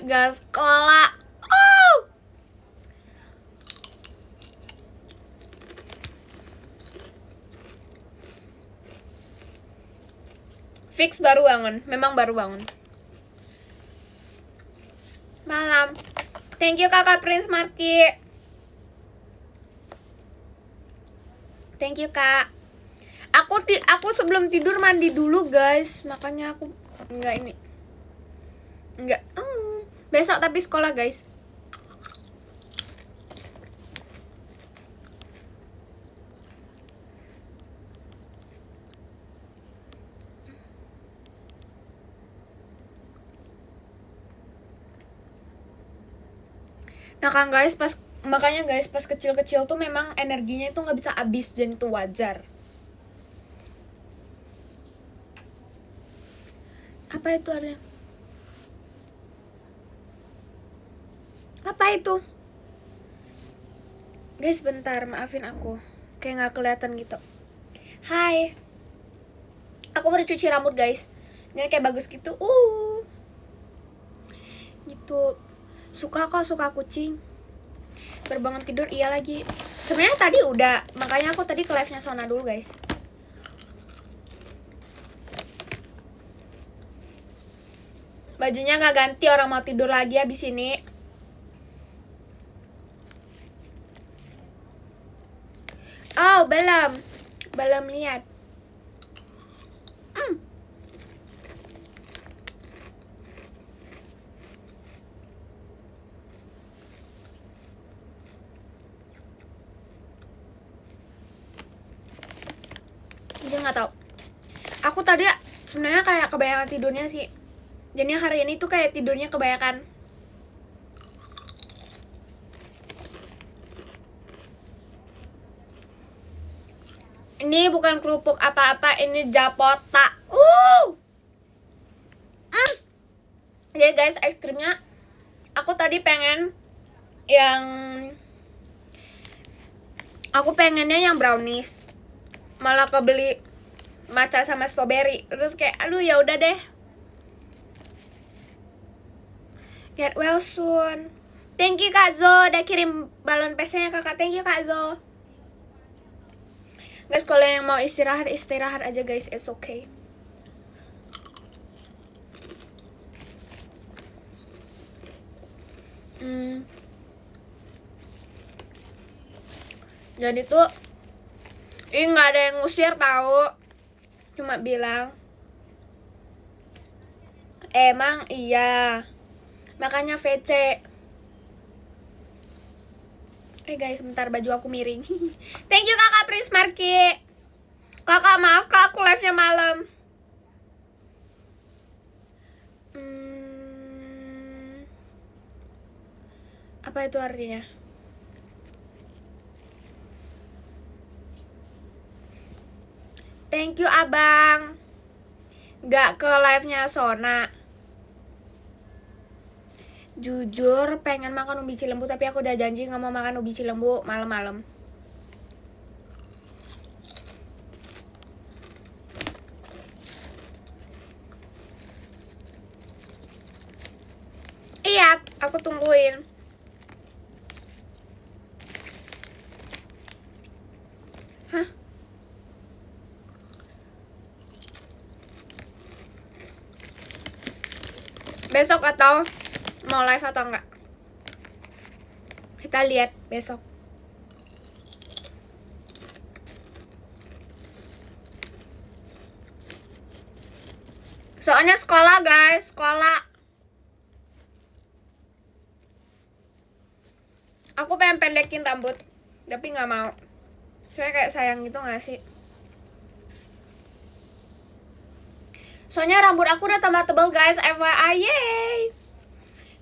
Gak sekolah. Oh. Fix baru bangun, memang baru bangun. Malam. Thank you kakak Prince Marki. Thank you kak. Aku sebelum tidur mandi dulu guys, makanya aku enggak. Besok tapi sekolah guys. Nah kan guys, makanya guys pas kecil-kecil tuh memang energinya itu nggak bisa habis, dan itu wajar. Apa itu artinya? Apa itu? Guys bentar, maafin aku, kayak nggak kelihatan gitu. Hai, aku baru cuci rambut guys, jadi kayak bagus gitu. Gitu. Suka kucing. Berbangun tidur iya lagi. Sebenarnya tadi udah, makanya aku tadi ke live-nya Sona dulu guys. Bajunya nggak ganti, orang mau tidur lagi abis ini. Oh belum lihat. Dia nggak tahu. Aku tadi sebenarnya kayak kebanyakan tidurnya sih. Jadi hari ini tuh kayak tidurnya kebanyakan. Ini bukan kerupuk apa-apa, ini japota. Jadi guys, es krimnya aku tadi pengen yang pengennya yang brownies. Malah kebeli matcha sama strawberry. Terus kayak aduh ya udah deh. Get well soon. Thank you Kak Zo udah kirim balon PC-nya kakak. Thank you Kak Zo. Guys, kalau yang mau istirahat aja guys, it's okay. Jadi tuh nggak ada yang ngusir tahu, cuma bilang emang iya, makanya VC. Guys, bentar, baju aku miring. Thank you kakak Prince Marki. Kakak maaf kak, aku live-nya malam. Apa itu artinya? Thank you abang. Gak ke live-nya Sona. Jujur pengen makan ubi cilembu, tapi aku udah janji gak mau makan ubi cilembu malam-malam. Iya, aku tungguin. Hah? Besok atau mau live atau enggak? Kita lihat besok. Soalnya sekolah guys, sekolah. Aku pengen pendekin rambut, tapi nggak mau. Soalnya kayak sayang gitu nggak sih? Soalnya rambut aku udah tambah tebal guys, FYI, yay.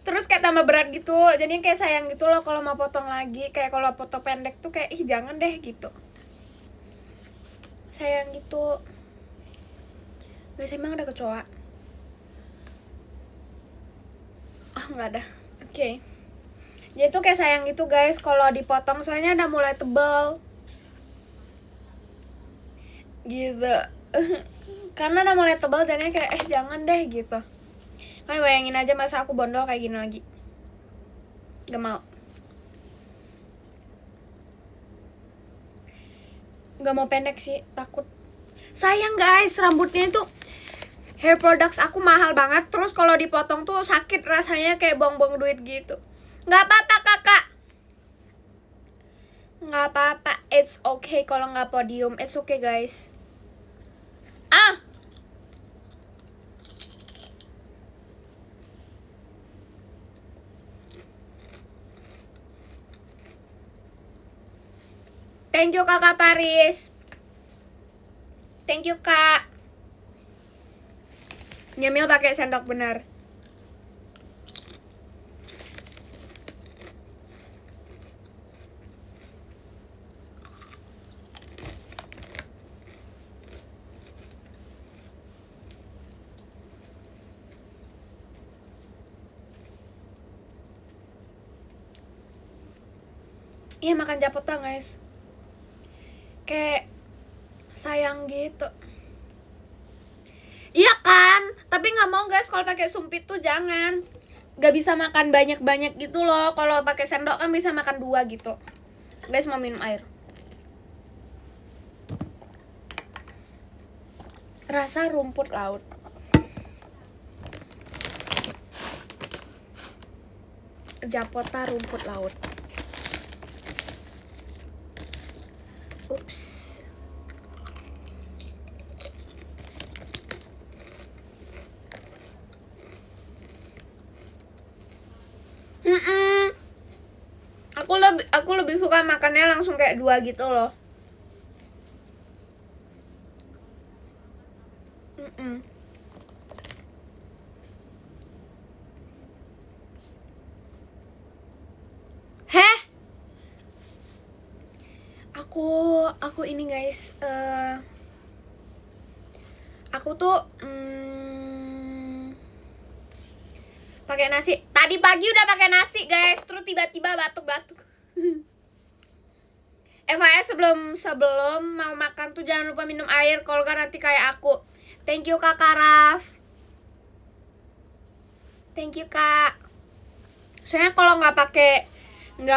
Terus kayak tambah berat gitu, jadi kayak sayang gitu loh kalau mau potong lagi. Kayak kalau potong pendek tuh kayak ih jangan deh gitu. Sayang gitu. Guys, emang ada kecoa? Nggak ada. Oke. Jadi tuh kayak sayang gitu guys kalau dipotong, soalnya udah mulai tebal. Gitu. Karena udah mulai tebal, jadinya kayak jangan deh gitu. Hai, bayangin aja masa aku bondol kayak gini lagi. Gak mau. Gak mau pendek sih, takut. Sayang guys, rambutnya itu hair products aku mahal banget. Terus kalau dipotong tuh sakit rasanya, kayak buang-buang duit gitu. Gak apa-apa kakak. Gak apa-apa, it's okay kalau gak podium. It's okay guys. Thank you kakak Paris. Thank you kak. Nyemil pakai sendok benar. Iya makan japota guys. Kayak sayang gitu. Iya kan, tapi nggak mau guys kalau pakai sumpit tuh jangan. Gak bisa makan banyak-banyak gitu loh. Kalau pakai sendok kan bisa makan 2 gitu. Guys mau minum air. Rasa rumput laut. Japota rumput laut. Ups. Aku lebih suka makannya langsung kayak 2 gitu loh. Heh? Aku ini guys, aku tuh pakai nasi. Tadi pagi udah pakai nasi guys, terus tiba-tiba batuk-batuk. FYI sebelum mau makan tuh jangan lupa minum air, kalau kan nanti kayak aku. Thank you kakak Raf. Thank you kak. Soalnya kalau nggak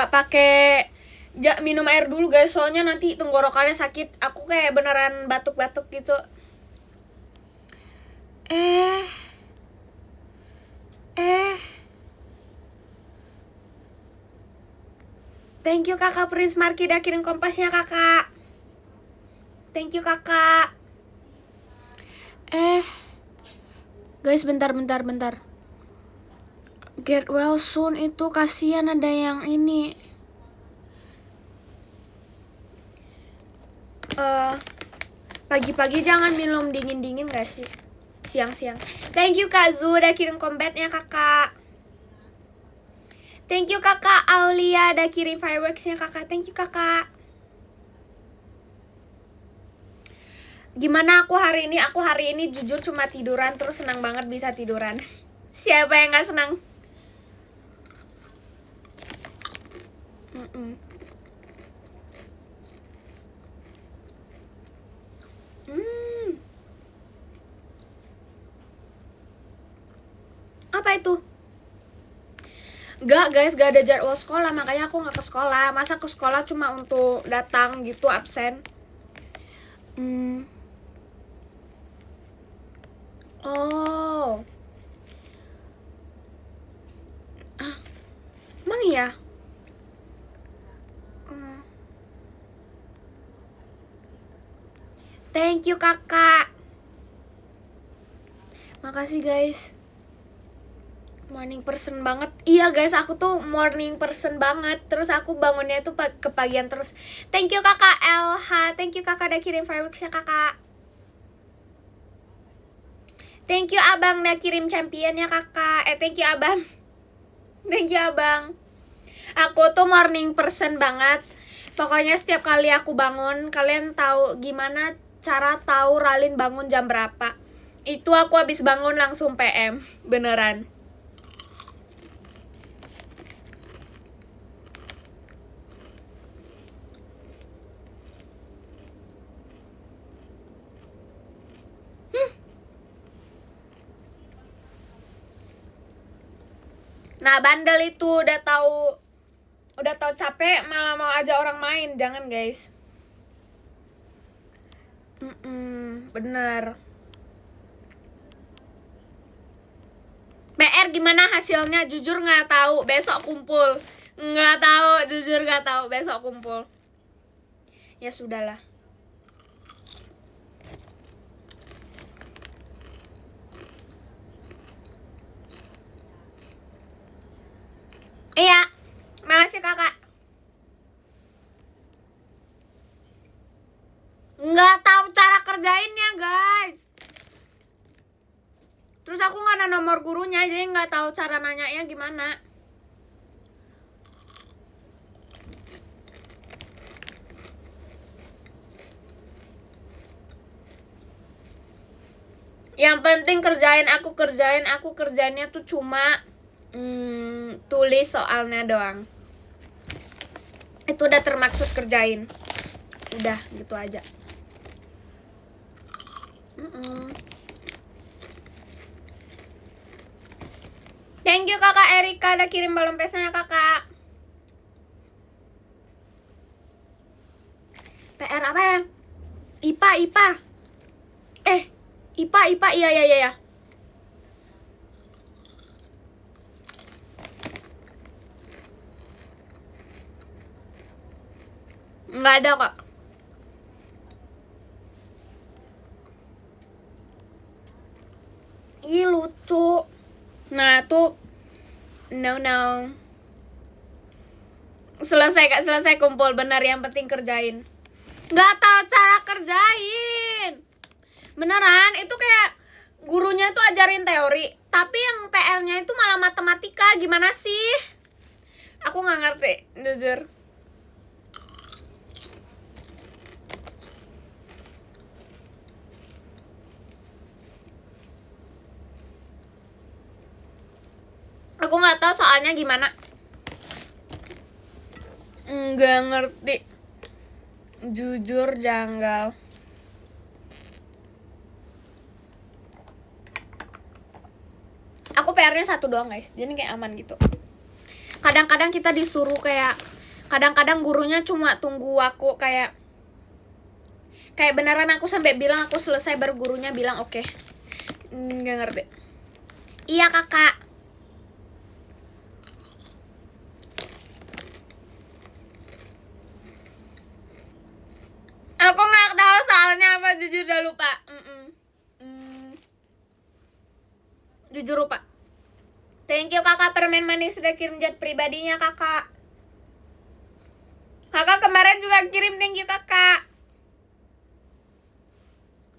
pakai minum air dulu guys, soalnya nanti tenggorokannya sakit. Aku kayak beneran batuk-batuk gitu. Thank you kakak Prince Marky udah kirim kompasnya kakak. Thank you kakak. Guys bentar. Get well soon itu kasihan ada yang ini. Pagi-pagi jangan minum dingin-dingin gak sih? Siang-siang. Thank you Kak Zu udah kirim combatnya kakak. Thank you kakak Aulia udah kirim fireworksnya kakak. Thank you kakak. Gimana aku hari ini? Aku hari ini jujur cuma tiduran, terus senang banget bisa tiduran. Siapa yang gak senang? Apa itu? Gak guys, gak ada jadwal sekolah, makanya aku gak ke sekolah. Masa ke sekolah cuma untuk datang gitu, absen. Oh. Emang iya? Thank you kakak. Makasih guys. Morning person banget. Iya guys, aku tuh morning person banget. Terus aku bangunnya tuh kepagian terus. Thank you kakak LH. Thank you kakak udah kirim fireworksnya kakak. Thank you abang udah kirim championnya kakak. Thank you abang. Thank you abang. Aku tuh morning person banget. Pokoknya setiap kali aku bangun, kalian tahu gimana cara tahu Ralin bangun jam berapa? Itu aku habis bangun langsung PM. Beneran. Nah, bandel itu udah tahu capek malah mau ajak orang main. Jangan, guys. Bener. PR gimana hasilnya? Jujur nggak tahu. Besok kumpul. Nggak tahu, jujur nggak tahu. Besok kumpul. Ya sudahlah. Iya. Makasih kakak. Nggak tahu cara kerjainnya, guys. Terus aku nggak ada nomor gurunya, jadi nggak tahu cara nanyanya gimana. Yang penting aku kerjainnya tuh cuma tulis soalnya doang. Itu udah termaksud kerjain. Udah gitu aja. Thank you kakak Erika udah kirim balon pesanya kakak. PR apa ya? IPA. IPA, iya. Nggak ada kok. Ih lucu. Nah tuh no. Selesai kumpul, benar, yang penting kerjain. Nggak tahu cara kerjain. Beneran, itu kayak gurunya tuh ajarin teori, tapi yang PR-nya itu malah matematika. Gimana sih? Aku nggak ngerti, jujur. Aku nggak tahu soalnya gimana. Nggak ngerti. Jujur janggal. Aku PR-nya satu doang, guys. Jadi kayak aman gitu. Kadang-kadang kita disuruh kayak, kadang-kadang gurunya cuma tunggu aku kayak beneran aku sampai bilang aku selesai baru gurunya bilang oke. Nggak ngerti. Iya kakak. Aku nggak tahu soalnya apa, jujur udah lupa. Jujur lupa. Thank you kakak permen manis sudah kirim chat pribadinya kakak. Kakak kemarin juga kirim, thank you kakak.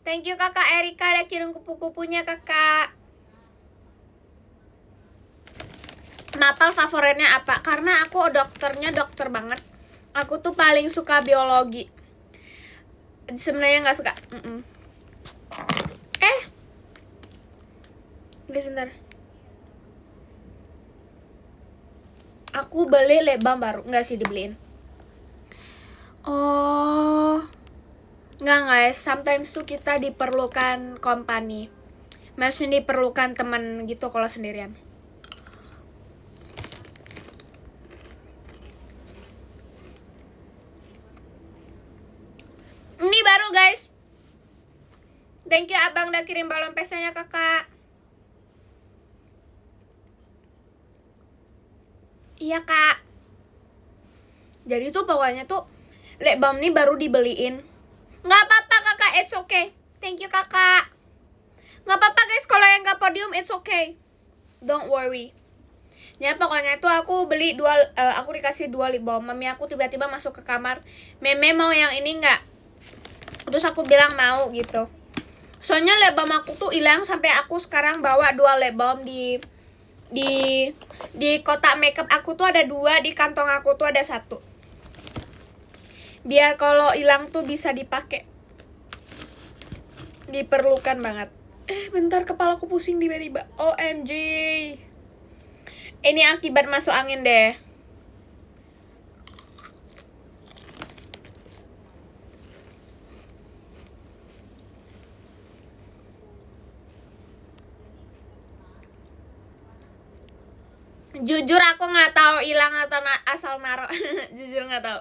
Thank you kakak Erika udah kirim kupu-kupunya kakak. Mapel favoritnya apa? Karena aku dokternya dokter banget. Aku tuh paling suka biologi. Sebenarnya nggak suka. Guys bentar. Aku beli lip balm baru. Nggak sih dibeliin. Oh, nggak guys. Sometimes tuh kita diperlukan company. Maksudnya diperlukan teman gitu kalau sendirian. Ini baru guys. Thank you abang udah kirim balon pesanya kakak. Iya kak. Jadi tuh pokoknya tuh lip balm nih baru dibeliin. Nggak apa-apa kakak, it's okay. Thank you kakak. Nggak apa-apa guys kalau yang nggak podium, it's okay. Don't worry. Ya pokoknya itu aku beli aku dikasih 2 lip balm. Mami aku tiba-tiba masuk ke kamar, Meme mau yang ini nggak? Terus aku bilang mau gitu. Soalnya lip balm aku tuh hilang sampai aku sekarang bawa 2 lip balm di kotak makeup aku tuh ada 2, di kantong aku tuh ada 1. Biar kalau hilang tuh bisa dipakai. Diperlukan banget. Bentar kepalaku pusing tiba-tiba. OMG. Ini akibat masuk angin deh. Jujur aku nggak tahu hilang atau asal naro. Jujur nggak tahu.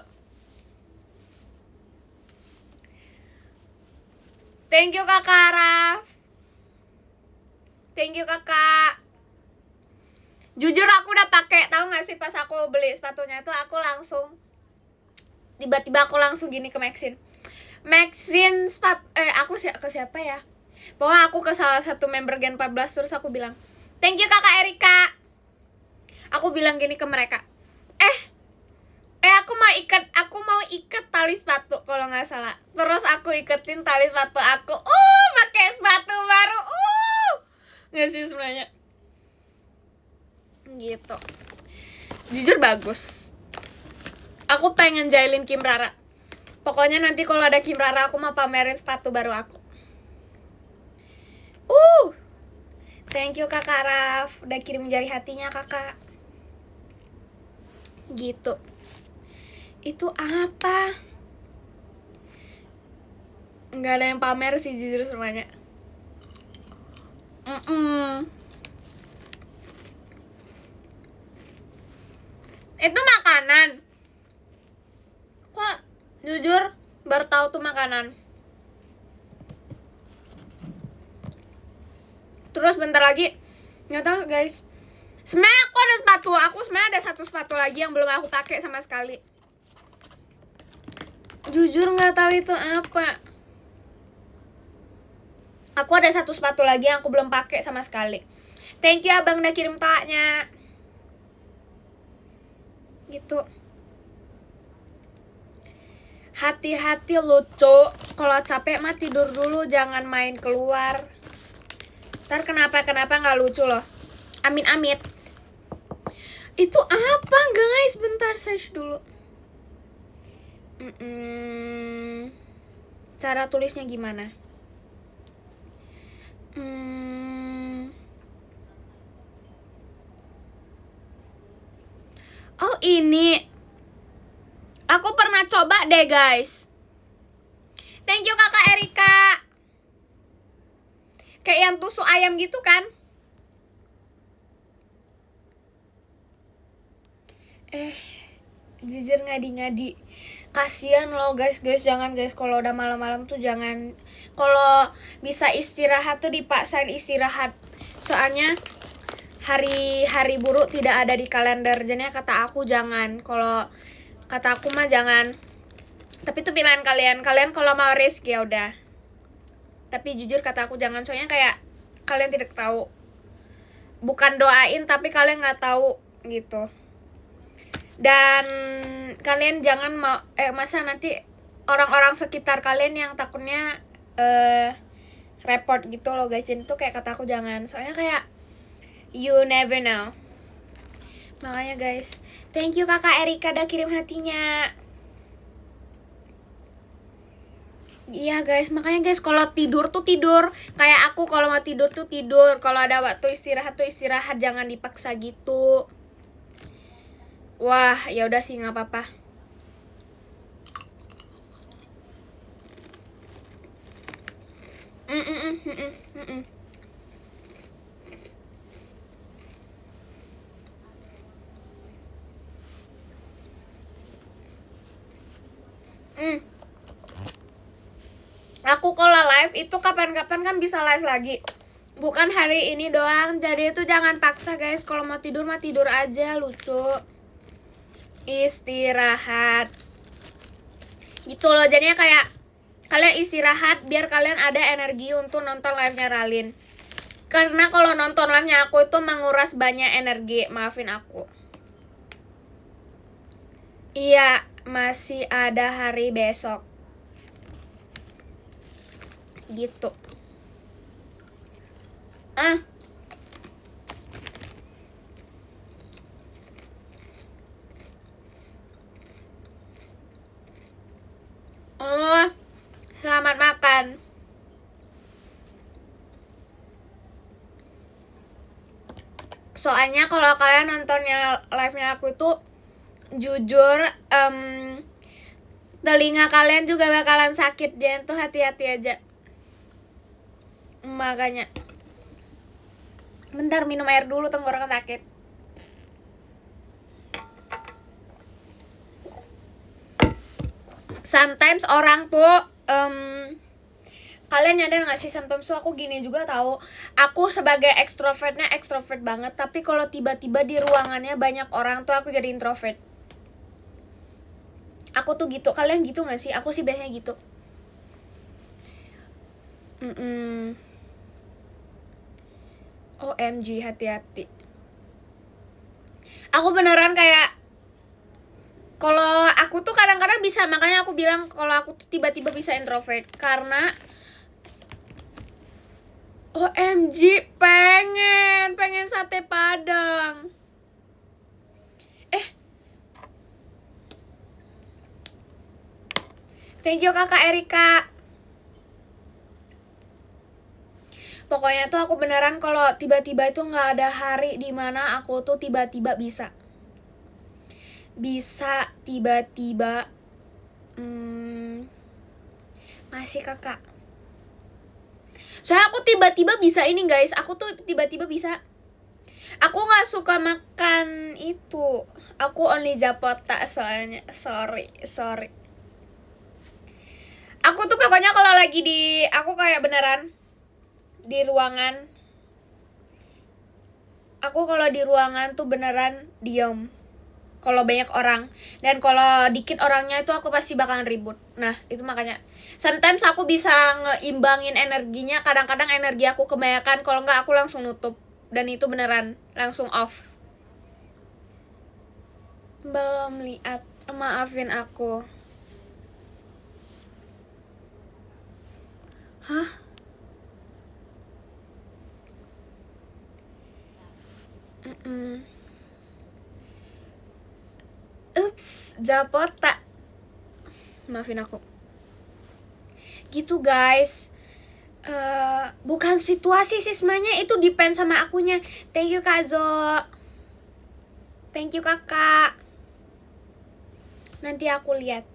Thank you kakak Raf. Thank you kakak. Jujur aku udah pakai, tahu nggak sih pas aku beli sepatunya itu aku langsung tiba-tiba aku langsung gini ke Maxine aku ke siapa ya? Pokoknya aku ke salah satu member Gen 14 terus aku bilang, "Thank you kakak Erika." Aku bilang gini ke mereka, aku mau ikat tali sepatu kalau nggak salah. Terus aku iketin tali sepatu aku. Pakai sepatu baru. Nggak sih sebenarnya. Gitu. Jujur bagus. Aku pengen jailin Kim Rara. Pokoknya nanti kalau ada Kim Rara aku mau pamerin sepatu baru aku. Thank you kakak Raf, udah kirim jari hatinya kakak. Gitu. Itu apa? Nggak ada yang pamer sih jujur semuanya. Itu makanan. Kok jujur baru tahu tuh makanan. Terus bentar lagi nggak tahu guys. Sebenarnya aku ada sepatu, sebenarnya ada satu sepatu lagi yang belum aku pakai sama sekali. Jujur nggak tahu itu apa. Aku ada satu sepatu lagi yang aku belum pakai sama sekali. Thank you abang udah kirim taknya. Gitu. Hati-hati lucu. Kalau capek mah tidur dulu, jangan main keluar. Ntar kenapa nggak lucu loh. Amit-amit. Itu apa guys? Bentar search dulu. Cara tulisnya gimana? Oh ini. Aku pernah coba deh guys. Thank you kakak Erika. Kayak yang tusuk ayam gitu kan? Jujur ngadi-ngadi. Kasian loh guys, jangan guys, kalau udah malam-malam tuh jangan. Kalau bisa istirahat tuh dipaksain istirahat. Soalnya hari buruk tidak ada di kalender. Jadinya kata aku jangan. Kalau kata aku mah jangan. Tapi itu pilihan kalian. Kalian kalau mau risk ya udah. Tapi jujur kata aku jangan, soalnya kayak kalian tidak tahu. Bukan doain tapi kalian nggak tahu gitu. Dan kalian jangan masa nanti orang-orang sekitar kalian yang takutnya report gitu loh guys. Jadi tuh kayak kata aku jangan. Soalnya kayak you never know. Makanya guys, thank you kakak Erika udah kirim hatinya. Iya guys, makanya guys kalau tidur tuh tidur. Kayak aku kalau mau tidur tuh tidur. Kalau ada waktu istirahat tuh istirahat, jangan dipaksa gitu. Wah, ya udah sih nggak apa-apa. Aku kalau live itu kapan-kapan kan bisa live lagi. Bukan hari ini doang. Jadi itu jangan paksa guys. Kalau mau tidur mah tidur aja, lucu. Istirahat gitu loh. Jadinya kayak kalian istirahat biar kalian ada energi untuk nonton live-nya Ralin. Karena kalau nonton live-nya aku itu menguras banyak energi. Maafin aku. Iya, masih ada hari besok. Gitu. Selamat makan. Soalnya kalau kalian nontonnya live-nya aku itu jujur telinga kalian juga bakalan sakit. Jangan tuh hati-hati aja. Makanya bentar minum air dulu, tenggorokan sakit. sometimes orang tuh kalian nyadar gak sih, sometimes tuh aku gini juga tahu. Aku sebagai extrovertnya extrovert banget, tapi kalau tiba-tiba di ruangannya banyak orang tuh aku jadi introvert. Aku tuh gitu. Kalian gitu gak sih? Aku sih biasanya gitu. OMG, hati-hati. Aku beneran kayak, kalau aku tuh kadang-kadang bisa, makanya aku bilang kalau aku tuh tiba-tiba bisa introvert, karena OMG pengen sate padang. Thank you kakak Erika. Pokoknya tuh aku beneran kalau tiba-tiba itu nggak ada hari dimana aku tuh tiba-tiba bisa tiba-tiba masih kakak. Soalnya aku tiba-tiba bisa ini guys, aku tuh tiba-tiba bisa. Aku nggak suka makan itu. Aku only Japota soalnya. Sorry. Aku tuh pokoknya kalau lagi aku kayak beneran di ruangan. Aku kalau di ruangan tuh beneran diam. Kalau banyak orang, dan kalau dikit orangnya itu aku pasti bakalan ribut. Nah itu makanya sometimes aku bisa ngeimbangin energinya. Kadang-kadang energi aku kebanyakan, kalau nggak aku langsung nutup, dan itu beneran langsung off. Belum lihat, maafin aku. Hah? Ups, Japota. Maafin aku. Gitu guys. Bukan situasi sih semuanya, itu depend sama akunya. Thank you Kak Zo. Thank you kakak. Nanti aku lihat.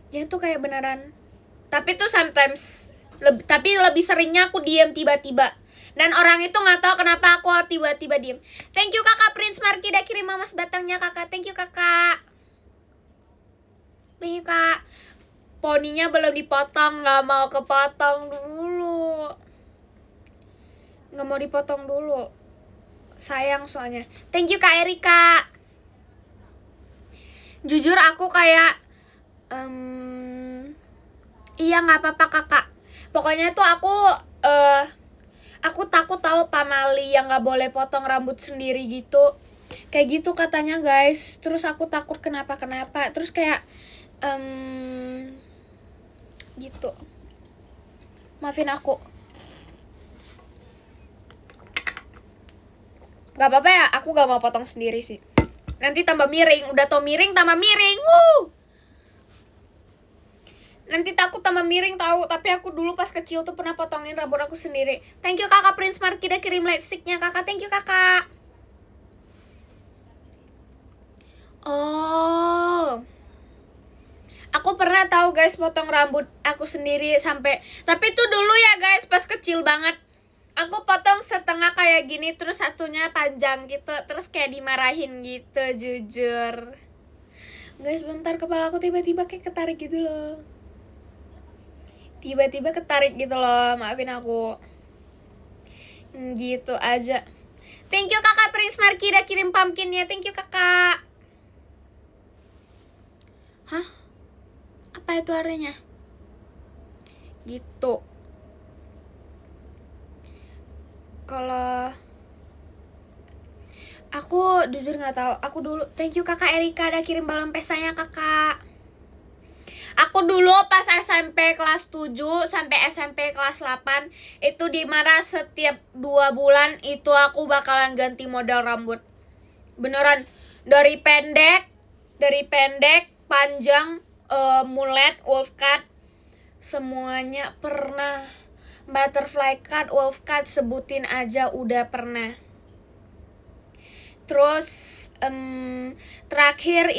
Dia tuh kayak beneran. Tapi tuh sometimes tapi lebih seringnya aku diam tiba-tiba. Dan orang itu nggak tahu kenapa aku tiba-tiba diem. Thank you kakak Prince Marki udah kirim mamas batangnya kakak. Thank you kakak. Thank you kak. Poninya belum dipotong, nggak mau kepotong dulu. Nggak mau dipotong dulu. Sayang soalnya. Thank you kak Erika. Jujur aku kayak iya nggak apa-apa kakak. Pokoknya tuh aku takut tahu pamali yang nggak boleh potong rambut sendiri gitu, kayak gitu katanya guys. Terus aku takut kenapa terus kayak gitu. Maafin aku. Nggak apa-apa ya, aku nggak mau potong sendiri sih. Nanti tambah miring, udah tau miring tambah miring. Nanti takut tambah miring tahu. Tapi aku dulu pas kecil tuh pernah potongin rambut aku sendiri. Thank you kakak Prince Marki udah kirim lightsticknya kakak. Thank you kakak. Oh, aku pernah tahu guys potong rambut aku sendiri sampai. Tapi tuh dulu ya guys pas kecil banget. Aku potong setengah kayak gini, terus satunya panjang gitu, terus kayak dimarahin gitu. Jujur guys, bentar, kepala aku tiba-tiba kayak ketarik gitu loh. Tiba-tiba ketarik gitu loh, maafin aku. Gitu aja. Thank you kakak Prince Marki udah kirim pumpkinnya. Thank you kakak. Hah? Apa itu artinya? Gitu. Kalau aku jujur nggak tahu. Aku dulu. Thank you kakak Erika udah kirim balon pestanya kakak. Aku dulu pas SMP kelas 7 sampai SMP kelas 8 itu dimana setiap 2 bulan itu aku bakalan ganti model rambut. Beneran, dari pendek, panjang, mullet, wolf cut, semuanya pernah. Butterfly cut, wolf cut, sebutin aja udah pernah. Terus terakhir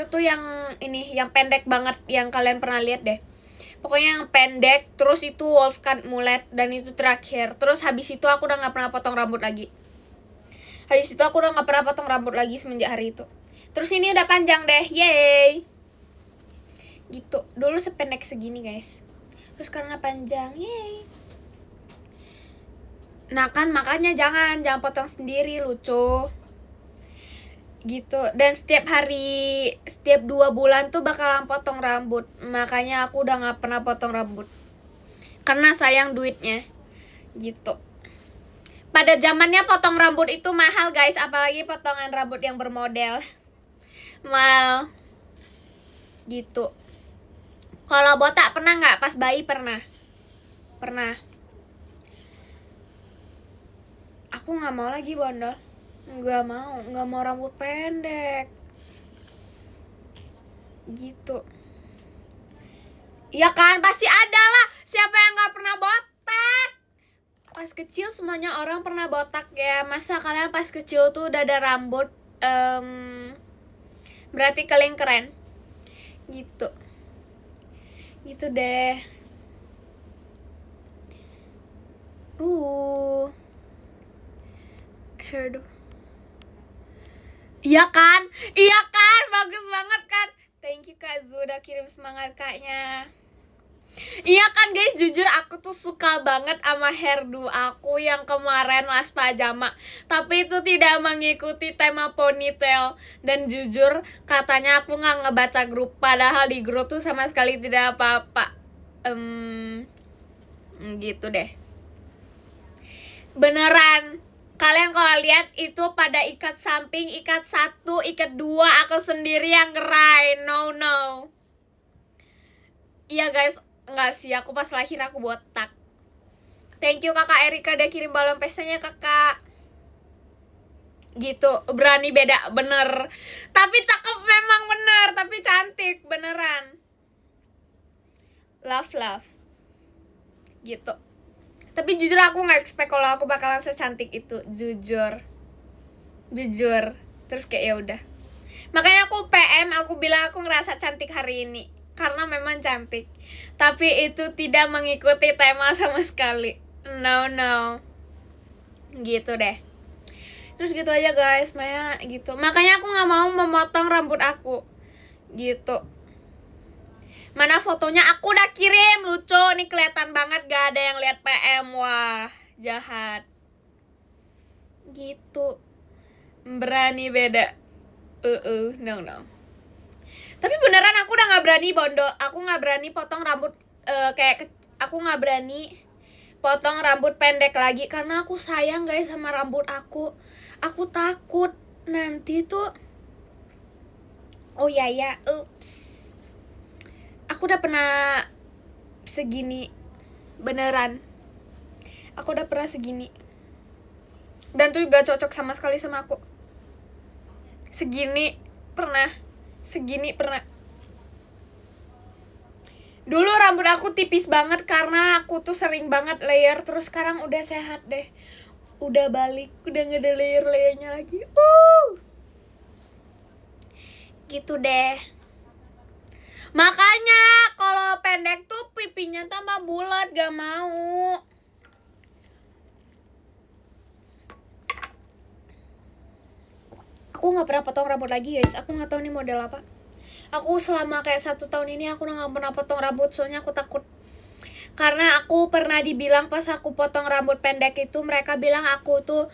tuh yang ini, yang pendek banget, yang kalian pernah lihat deh. Pokoknya yang pendek, terus itu wolf cut mullet, dan itu terakhir. Terus habis itu aku udah gak pernah potong rambut lagi. Semenjak hari itu. Terus ini udah panjang deh, yeay. Gitu, dulu sependek segini guys. Terus karena panjang, yeay. Nah kan makanya jangan potong sendiri, lucu. Gitu, dan setiap hari, setiap 2 bulan tuh bakalan potong rambut. Makanya aku udah gak pernah potong rambut. Karena sayang duitnya. Gitu. Pada zamannya potong rambut itu mahal guys, apalagi potongan rambut yang bermodel. Mahal. Gitu. Kalau botak pernah nggak? Pas bayi pernah. Pernah. Aku nggak mau lagi bondol. Nggak mau rambut pendek. Gitu. Ya kan, pasti ada lah. Siapa yang nggak pernah botak? Pas kecil semuanya orang pernah botak ya. Masa kalian pas kecil tuh udah ada rambut? Berarti kalian keren. Gitu. Gitu deh. Aduh. Iya kan? Bagus banget kan? Thank you Kak Zu udah kirim semangat kaknya. Iya kan guys, jujur aku tuh suka banget sama hairdo aku yang kemarin las pajama. Tapi itu tidak mengikuti tema ponytail. Dan jujur katanya aku gak ngebaca grup. Padahal di grup tuh sama sekali tidak apa-apa. Gitu deh. Beneran. Kalian kalau lihat itu pada ikat samping, ikat 1, ikat 2. Aku sendiri yang ngerai. No. Iya guys. Enggak sih, aku pas lahir aku botak. Thank you kakak Erika udah kirim balon pestanya kakak. Gitu, berani beda, bener. Tapi cakep memang bener, tapi cantik, beneran. Love. Gitu. Tapi jujur aku gak expect kalau aku bakalan secantik itu, jujur. Terus kayak ya udah. Makanya aku PM, aku bilang aku ngerasa cantik hari ini. Karena memang cantik. Tapi itu tidak mengikuti tema sama sekali. No. Gitu deh. Terus gitu aja guys, Maya gitu. Makanya aku gak mau memotong rambut aku. Gitu. Mana fotonya? Aku udah kirim, lucu. Nih kelihatan banget gak ada yang lihat PM. Wah, jahat. Gitu. Berani beda. No. Tapi beneran aku udah gak berani bondo. Aku gak berani potong rambut aku gak berani potong rambut pendek lagi. Karena aku sayang guys sama rambut aku. Aku takut nanti tuh. Oh ya, aku udah pernah segini. Beneran. Aku udah pernah segini. Dan tuh gak cocok sama sekali sama aku. Segini pernah. Dulu rambut aku tipis banget karena aku tuh sering banget layer. Terus sekarang udah sehat deh. Udah balik, udah gak ada layer-layernya lagi. Gitu deh. Makanya kalau pendek tuh pipinya tambah bulat, gak mau. Aku gak pernah potong rambut lagi guys. Aku gak tahu nih model apa. Aku selama kayak 1 tahun ini aku udah gak pernah potong rambut. Soalnya aku takut. Karena aku pernah dibilang pas aku potong rambut pendek itu, mereka bilang aku tuh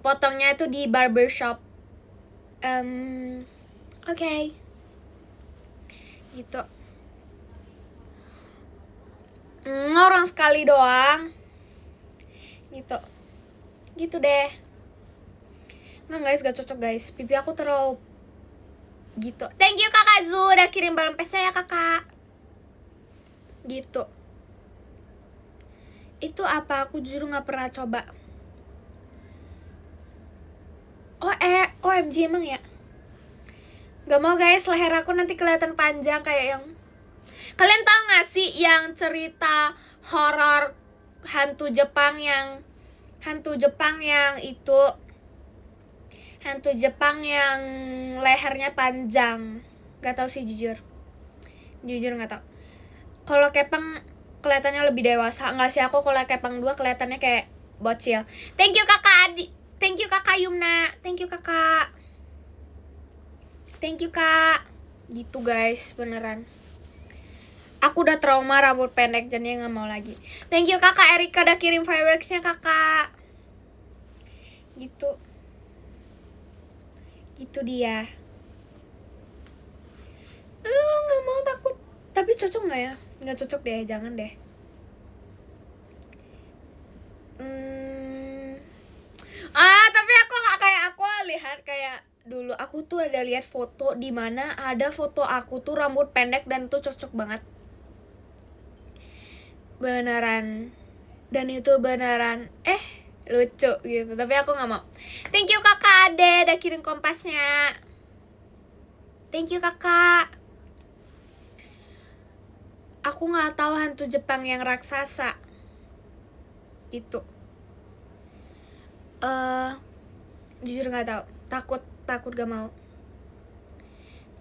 potongnya itu di barbershop. Oke. Gitu. Orang sekali doang. Gitu deh. Nggak guys, gak cocok guys. Pipi aku terlalu gitu. Thank you kakak Zu udah kirim balon pesta ya kakak. Gitu. Itu apa? Aku jujur gak pernah coba. OMG emang ya? Gak mau guys, leher aku nanti kelihatan panjang kayak yang. Kalian tahu gak sih yang cerita horor hantu Jepang yang itu, hantu Jepang yang lehernya panjang. Gak tahu sih jujur gak tahu. Kalau Kepang kelihatannya lebih dewasa. Enggak sih, aku kalau Kepang 2 kelihatannya kayak bocil. Thank you kakak Adi. Thank you kakak Yumna. Thank you kakak. Thank you kak. Gitu guys, beneran. Aku udah trauma rambut pendek, jadinya gak mau lagi. Thank you kakak Erika udah kirim fireworksnya kakak. Gitu. Gitu dia. Gak mau, takut. Tapi cocok gak ya? Gak cocok deh, jangan deh. Tapi aku gak kayak aku lihat kayak dulu aku tuh ada lihat foto di mana ada foto aku tuh rambut pendek dan tuh cocok banget. Beneran. Dan itu beneran lucu gitu, tapi aku nggak mau. Thank you kakak Ade udah kirim kompasnya. Thank you kakak. Aku nggak tahu hantu Jepang yang raksasa itu. Jujur nggak tahu. Takut gak mau.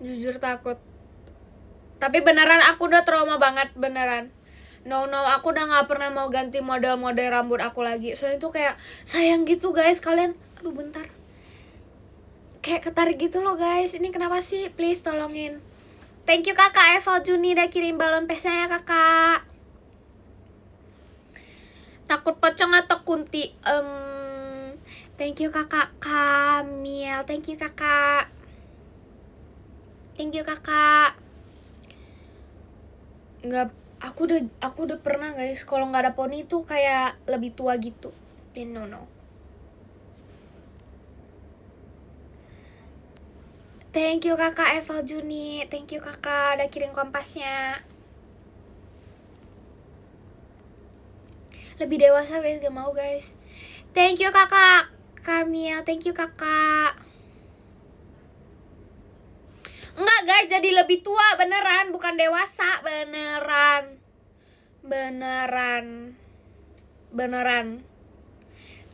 Jujur takut. Tapi beneran aku udah trauma banget, beneran. No, aku udah gak pernah mau ganti model-model rambut aku lagi. Soalnya itu kayak sayang gitu guys, kalian. Aduh bentar. Kayak ketarik gitu loh guys. Ini kenapa sih? Please tolongin. Thank you kakak Eval Juni udah kirim balon pesnya ya kakak. Takut pocong atau kunti? Thank you kakak Kamil. Thank you kakak. Thank you kakak. Nggak, aku udah pernah guys, kalau nggak ada poni tuh kayak lebih tua gitu. No. Thank you kakak Eval Juni. Thank you kakak udah kirim kompasnya. Lebih dewasa guys, gak mau guys. Thank you kakak Kamil. Thank you kakak. Enggak guys, jadi lebih tua beneran, bukan dewasa, beneran.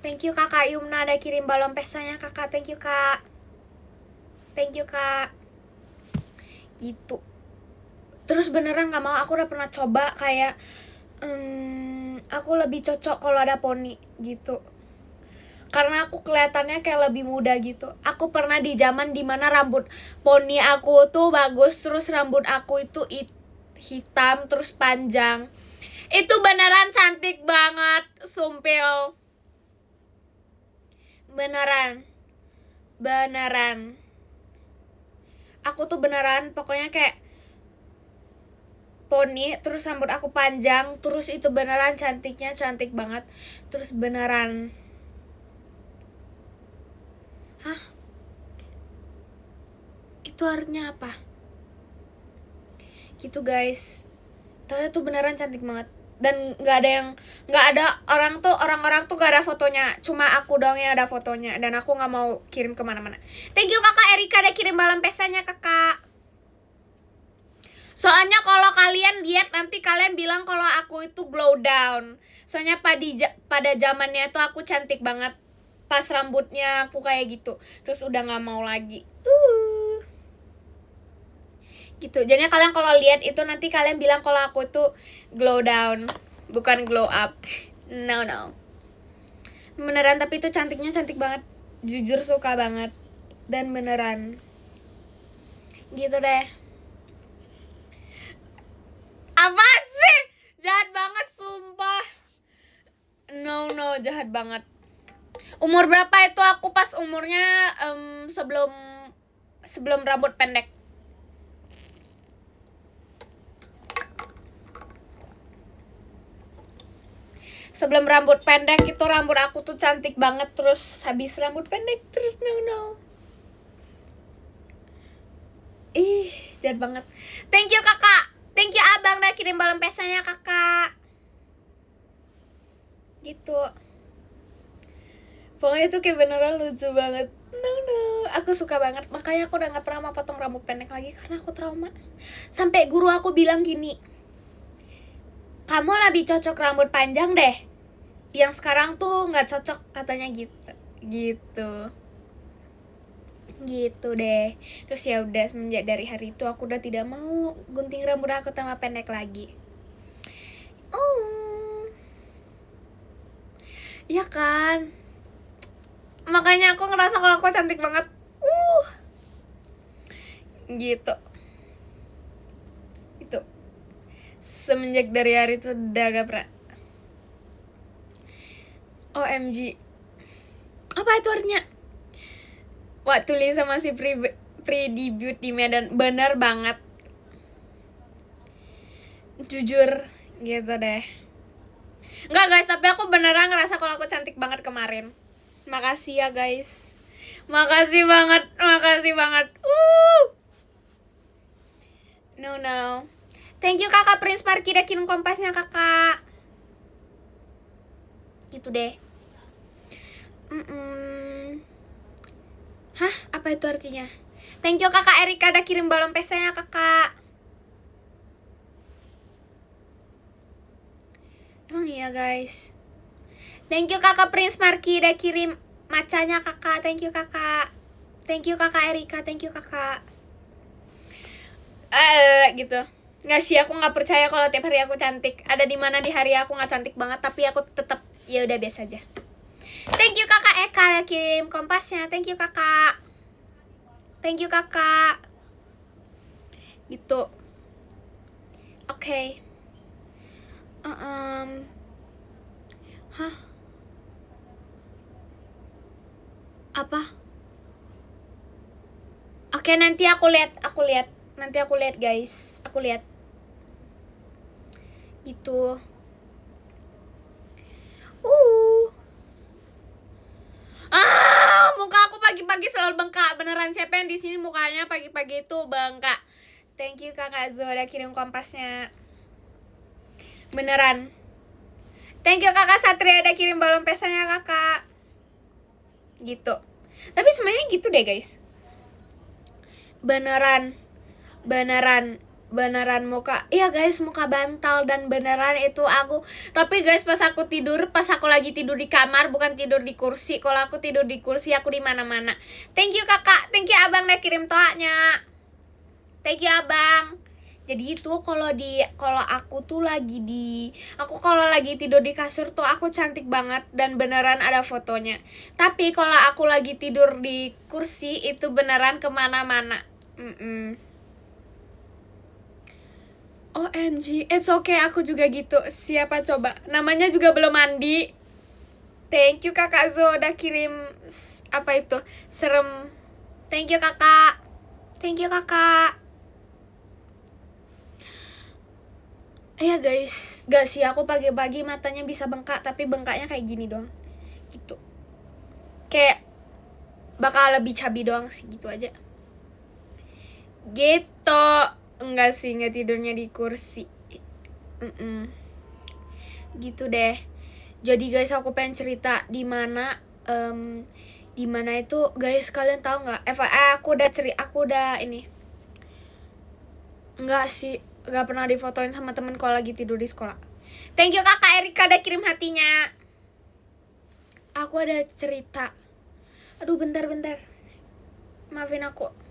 Thank you kakak Yumna udah kirim balon pestanya kakak. Thank you kak. Gitu. Terus beneran gak mau, aku udah pernah coba kayak aku lebih cocok kalau ada poni gitu. Karena aku kelihatannya kayak lebih muda gitu. Aku pernah di zaman dimana rambut poni aku tuh bagus, terus rambut aku itu hitam terus panjang. Itu beneran cantik banget, sumpil. Beneran. Aku tuh beneran pokoknya kayak poni, terus rambut aku panjang, terus itu beneran cantik banget. Terus beneran. Hah? Itu artinya apa? Gitu guys. Ternyata tuh beneran cantik banget. Dan nggak ada orang-orang tuh gak ada fotonya, cuma aku doang yang ada fotonya. Dan aku nggak mau kirim kemana-mana. Thank you kakak Erika udah kirim balon pesanya kakak. Soalnya kalau kalian lihat nanti kalian bilang kalau aku itu glow down. Soalnya pada zamannya tuh aku cantik banget pas rambutnya aku kayak gitu. Terus udah nggak mau lagi. Gitu. Jadinya kalian kalau lihat itu nanti kalian bilang kalau aku tuh glow down, bukan glow up. No. Beneran, tapi itu cantik banget. Jujur suka banget. Dan beneran. Gitu deh. Apa sih? Jahat banget sumpah. No, jahat banget. Umur berapa itu aku pas umurnya sebelum rambut pendek. Sebelum rambut pendek itu rambut aku tuh cantik banget, terus habis rambut pendek terus no. Jahat banget. Thank you kakak. Thank you abang udah kirim balon pesanya kakak. Gitu. Pokoknya itu kayak beneran lucu banget. No. Aku suka banget. Makanya aku udah gak pernah mau potong rambut pendek lagi karena aku trauma. Sampai guru aku bilang gini, kamu lebih cocok rambut panjang deh. Yang sekarang tuh gak cocok katanya gitu. Gitu deh. Terus ya udah, semenjak dari hari itu aku udah tidak mau gunting rambut aku tambah pendek lagi. Iya kan? Makanya aku ngerasa kalau aku cantik banget. gitu. Itu semenjak dari hari itu udah gak pernah. OMG, apa itu artinya? Waktu Lisa masih pre-debut di Medan. Bener banget, jujur gitu deh. Enggak guys, tapi aku beneran ngerasa kalau aku cantik banget kemarin. Makasih ya guys, makasih banget, makasih banget. No. Thank you kakak Prince Parky udah kirim kompasnya kakak. Gitu deh. Hah? Apa itu artinya? Thank you kakak Erika udah kirim balon PC-nya kakak. Emang iya guys. Thank you kakak Prince Marky udah kirim macanya kakak. Thank you kakak. Thank you kakak Erika. Thank you kakak. Gitu. Nggak sih, aku nggak percaya kalau tiap hari aku cantik. Ada di mana di hari aku nggak cantik banget, tapi aku tetap ya udah biasa aja. Thank you kakak Eka udah kirim kompasnya. Thank you kakak. Thank you kakak. Gitu. Oke. Hah? Apa? Oke, nanti aku lihat. Nanti aku lihat guys. Aku lihat. Itu. Muka aku pagi-pagi selalu bengkak. Beneran, siapa yang di sini mukanya pagi-pagi itu bengkak? Thank you kakak Zo udah kirim kompasnya. Beneran. Thank you kakak Satria udah kirim balon pesanya kakak. Gitu. Tapi semuanya gitu deh guys. Beneran muka. Iya guys, muka bantal. Dan beneran itu aku. Tapi guys, pas aku lagi tidur di kamar, bukan tidur di kursi. Kalau aku tidur di kursi, aku di mana-mana. Thank you kakak. Thank you abang udah kirim toanya. Thank you abang. Jadi itu kalau aku lagi tidur di kasur tuh aku cantik banget dan beneran ada fotonya. Tapi kalau aku lagi tidur di kursi itu beneran kemana-mana. OMG, it's okay, aku juga gitu. Siapa coba? Namanya juga belum mandi. Thank you kakak Zo udah kirim apa itu? Serem. Thank you kakak. Thank you kakak. Iya guys, gak sih, aku pagi-pagi matanya bisa bengkak, tapi bengkaknya kayak gini doang. Gitu. Kayak bakal lebih cabi doang sih, gitu aja. Gitu. Enggak sih, nggak tidurnya di kursi. Gitu deh. Jadi guys, aku pengen cerita di mana itu guys, kalian tahu nggak? Aku udah ini. Enggak sih, nggak pernah difotoin sama temen kalau lagi tidur di sekolah. Thank you kakak Erika udah kirim hatinya. Aku ada cerita. Aduh bentar. Maafin aku.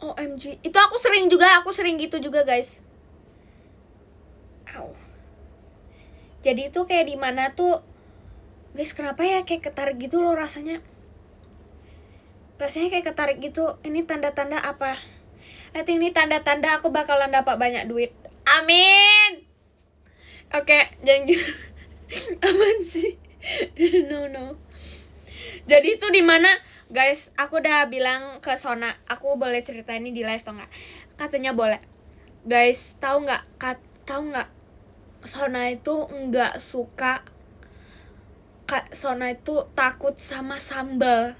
OMG, itu aku sering gitu juga guys. Jadi itu kayak di mana tuh guys, kenapa ya kayak ketarik gitu loh rasanya kayak ketarik gitu. Ini tanda-tanda apa? I think ini tanda-tanda aku bakalan dapat banyak duit. Amin. Oke, jangan gitu. Aman sih. No. Jadi itu di mana guys, aku udah bilang ke Sona, aku boleh cerita ini di live atau enggak? Katanya boleh. Guys, tahu nggak? Sona itu nggak suka. Sona itu takut sama sambal.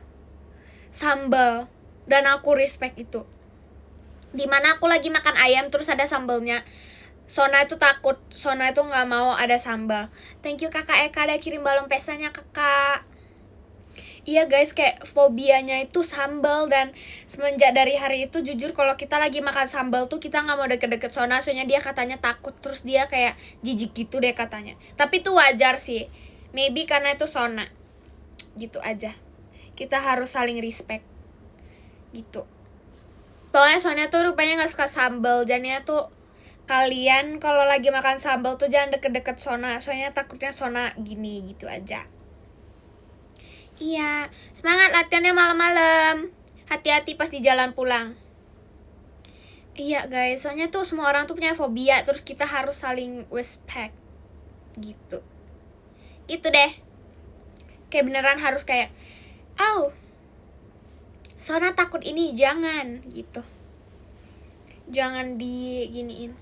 Dan aku respect itu. Dimana aku lagi makan ayam terus ada sambalnya, Sona itu takut. Sona itu nggak mau ada sambal. Thank you kakak Eka udah kirim balon pesanya kakak. Iya guys, kayak fobianya itu sambal. Dan semenjak dari hari itu jujur kalau kita lagi makan sambal tuh kita gak mau deket-deket Sona. Soalnya dia katanya takut, terus dia kayak jijik gitu deh katanya. Tapi itu wajar sih, maybe karena itu Sona. Gitu aja, kita harus saling respect gitu. Pokoknya Sona tuh rupanya gak suka sambal. Jadinya tuh kalian kalau lagi makan sambal tuh jangan deket-deket Sona. Soalnya takutnya Sona gini, gitu aja. Iya, semangat latihannya malam-malam. Hati-hati pas di jalan pulang. Iya guys, soalnya tuh semua orang tuh punya fobia, terus kita harus saling respect gitu. Itu deh. Kayak beneran harus kayak, Sona takut ini, jangan gitu. Jangan diginiin.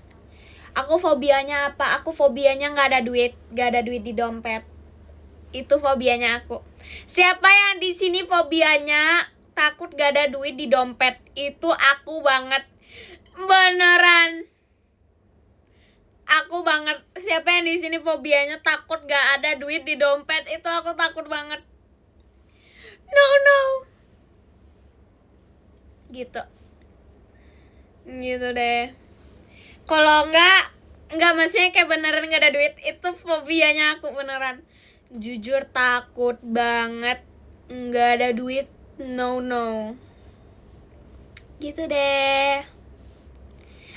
Aku fobianya apa? Aku fobianya nggak ada duit di dompet. Itu fobianya aku. Siapa yang di sini fobianya takut gak ada duit di dompet? Itu aku banget. Beneran. Aku banget. Siapa yang di sini fobianya takut gak ada duit di dompet? Itu aku takut banget. No. Gitu. Gitu deh. Kalau enggak maksudnya kayak beneran gak ada duit, itu fobianya aku beneran. Jujur takut banget nggak ada duit. No. Gitu deh.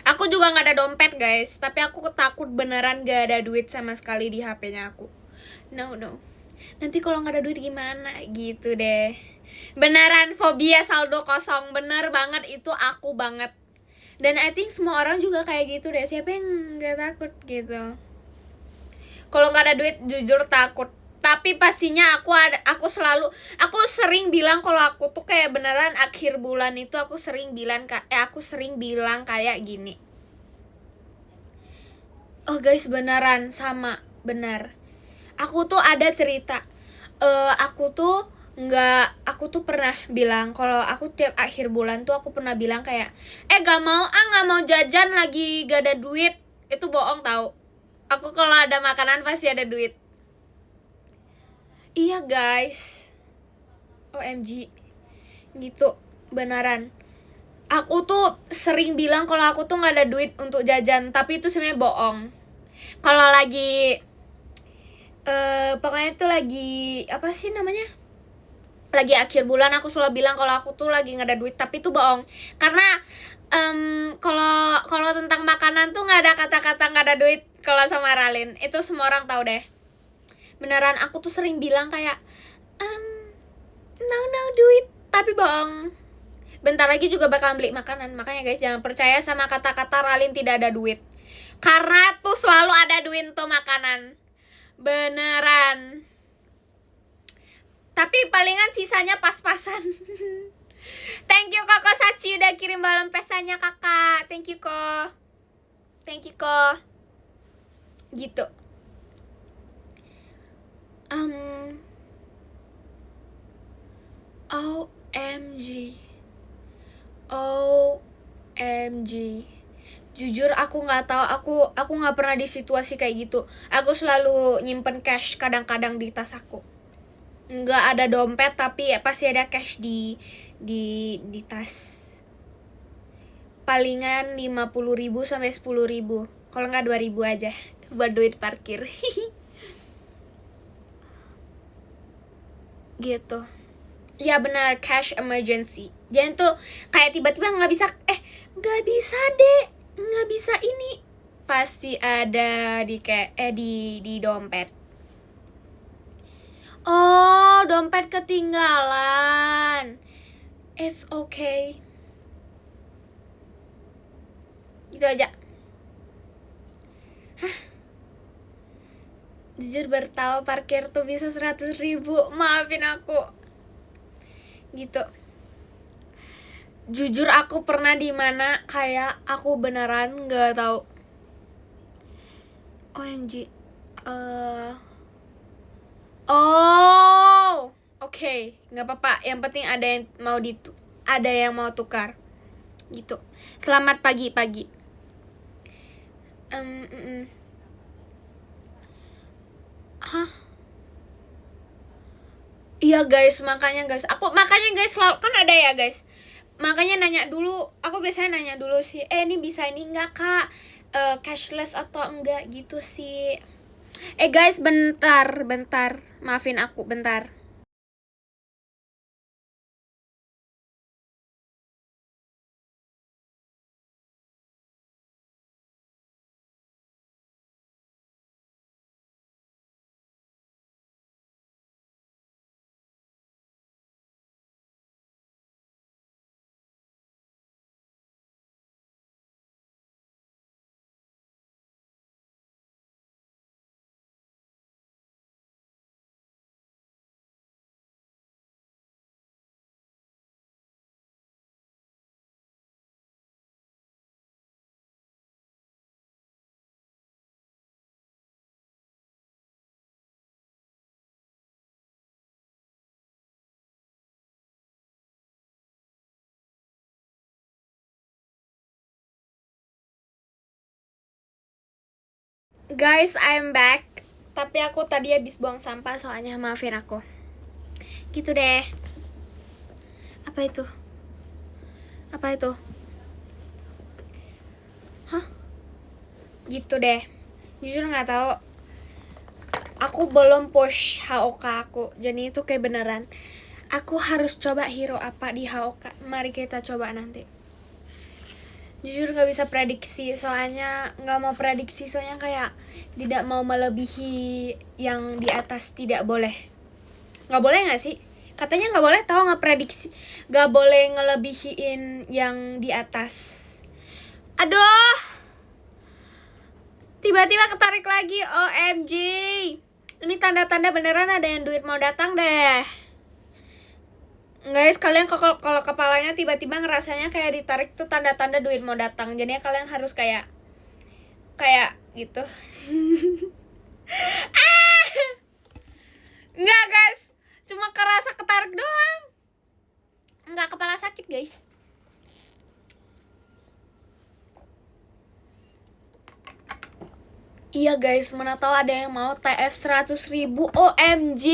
Aku juga nggak ada dompet guys, tapi aku takut beneran gak ada duit sama sekali di HP-nya aku. No. Nanti kalau nggak ada duit gimana gitu deh. Beneran fobia saldo kosong, bener banget itu aku banget. Dan I think semua orang juga kayak gitu deh. Siapa yang nggak takut gitu? Kalau nggak ada duit jujur takut. Tapi pastinya aku sering bilang kalau aku tuh kayak beneran akhir bulan itu aku sering bilang kayak gini. Oh guys, beneran sama, benar. Aku tuh ada cerita. Aku tuh pernah bilang kalau aku tiap akhir bulan tuh aku pernah bilang kayak nggak mau jajan lagi gak ada duit. Itu bohong tau. Aku kalau ada makanan pasti ada duit. Iya guys, OMG gitu, beneran. Aku tuh sering bilang kalau aku tuh nggak ada duit untuk jajan, tapi itu sebenarnya bohong. Kalau lagi pokoknya itu lagi apa sih namanya, lagi akhir bulan aku selalu bilang kalau aku tuh lagi nggak ada duit, tapi itu bohong. Karena kalau tentang makanan tuh nggak ada kata-kata nggak ada duit kalau sama Ralin, itu semua orang tahu deh. Beneran aku tuh sering bilang kayak no duit, tapi bohong. Bentar lagi juga bakal beli makanan. Makanya guys, jangan percaya sama kata-kata Ralin tidak ada duit, karena tuh selalu ada duit untuk makanan. Beneran. Tapi palingan sisanya pas-pasan. Thank you Koko Sachi udah kirim balon pesanya kakak. Thank you ko. Gitu. OMG. Jujur aku nggak tahu, aku nggak pernah di situasi kayak gitu. Aku selalu nyimpen cash kadang-kadang di tas aku. Nggak ada dompet tapi pasti ada cash di tas. Palingan 50.000 sampai 10.000. Kalau nggak 2.000 aja buat duit parkir. Gitu. Ya benar, cash emergency. Jangan tuh kayak tiba-tiba nggak bisa deh, nggak bisa ini. Pasti ada di dompet. Oh, dompet ketinggalan. It's okay. Gitu aja. Jujur bertahu parkir tuh bisa 100.000. Maafin aku. Gitu. Jujur aku pernah di mana kayak aku beneran nggak tahu. OMG. Oke, nggak apa-apa. Yang penting ada yang mau tukar. Gitu. Selamat pagi. Hah? Iya guys, makanya guys selalu kan ada ya guys. Makanya nanya dulu, aku biasanya nanya dulu sih, ini bisa ini enggak kak, cashless atau enggak gitu sih. Guys, bentar, maafin aku bentar. Guys, I'm back. Tapi aku tadi habis buang sampah soalnya, maafin aku. Gitu deh. Apa itu? Apa itu? Hah? Gitu deh. Jujur nggak tahu. Aku belum push HOK aku. Jadi itu kayak beneran. Aku harus coba hero apa di HOK. Mari kita coba nanti. Jujur nggak bisa prediksi, soalnya nggak mau prediksi, soalnya kayak tidak mau melebihi yang di atas, tidak boleh. Nggak boleh nggak sih? Katanya nggak boleh, tahu nggak, prediksi nggak boleh ngelebihin yang di atas. Aduh, tiba-tiba ketarik lagi, OMG. Ini tanda-tanda beneran ada yang duit mau datang deh. Guys, kalian kalau kepalanya tiba-tiba ngerasanya kayak ditarik tuh tanda-tanda duit mau datang. Jadinya kalian harus kayak gitu. Enggak guys, cuma kerasa ketarik doang. Enggak kepala sakit guys. Iya guys, mana tahu ada yang mau TF 100.000. OMG.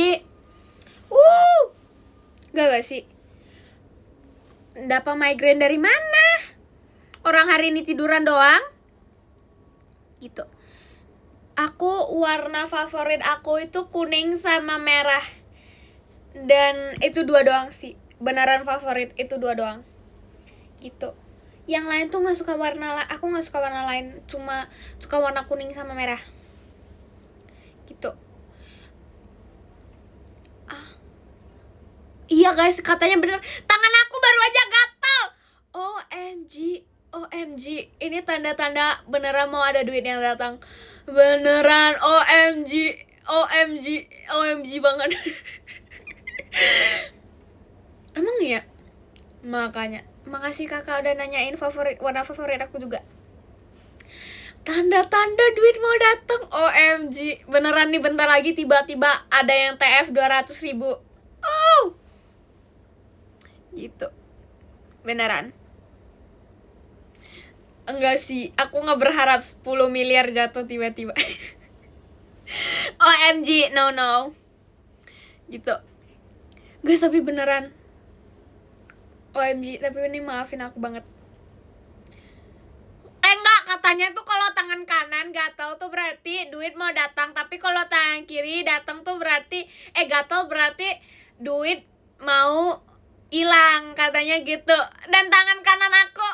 Gak sih? Dapat migrain dari mana? Orang hari ini tiduran doang? Gitu. Aku warna favorit aku itu kuning sama merah. Dan itu dua doang sih. Beneran favorit itu dua doang. Gitu. Yang lain tuh nggak suka warna, aku nggak suka warna lain, cuma suka warna kuning sama merah. Gitu. Iya guys, katanya bener. Tangan aku baru aja gatal. OMG, OMG. Ini tanda-tanda beneran mau ada duit yang datang. Beneran, OMG, OMG, OMG banget. Emang iya? Makanya, makasih kakak udah nanyain warna favorit aku juga. Tanda-tanda duit mau datang. OMG, beneran nih, bentar lagi tiba-tiba ada yang TF 200.000. Oh, gitu. Beneran. Enggak sih, aku gak berharap 10 miliar jatuh tiba-tiba. OMG, no. Gitu. Guys, tapi beneran. OMG, tapi ini maafin aku banget. Enggak, katanya tuh kalau tangan kanan gatal tuh berarti duit mau datang, tapi kalau tangan kiri datang tuh berarti gatal berarti duit mau hilang, katanya gitu. Dan tangan kanan aku,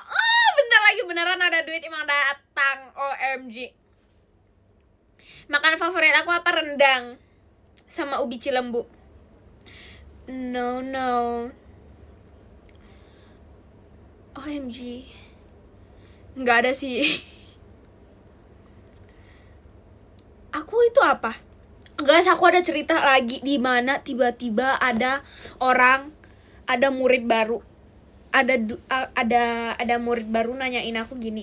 bentar lagi beneran ada duit emang datang. OMG. Makan favorit aku apa? Rendang sama ubi cilembu. No. OMG. Nggak ada sih. Aku itu apa? Guys, aku ada cerita lagi di mana tiba-tiba ada murid baru. Ada murid baru nanyain aku gini.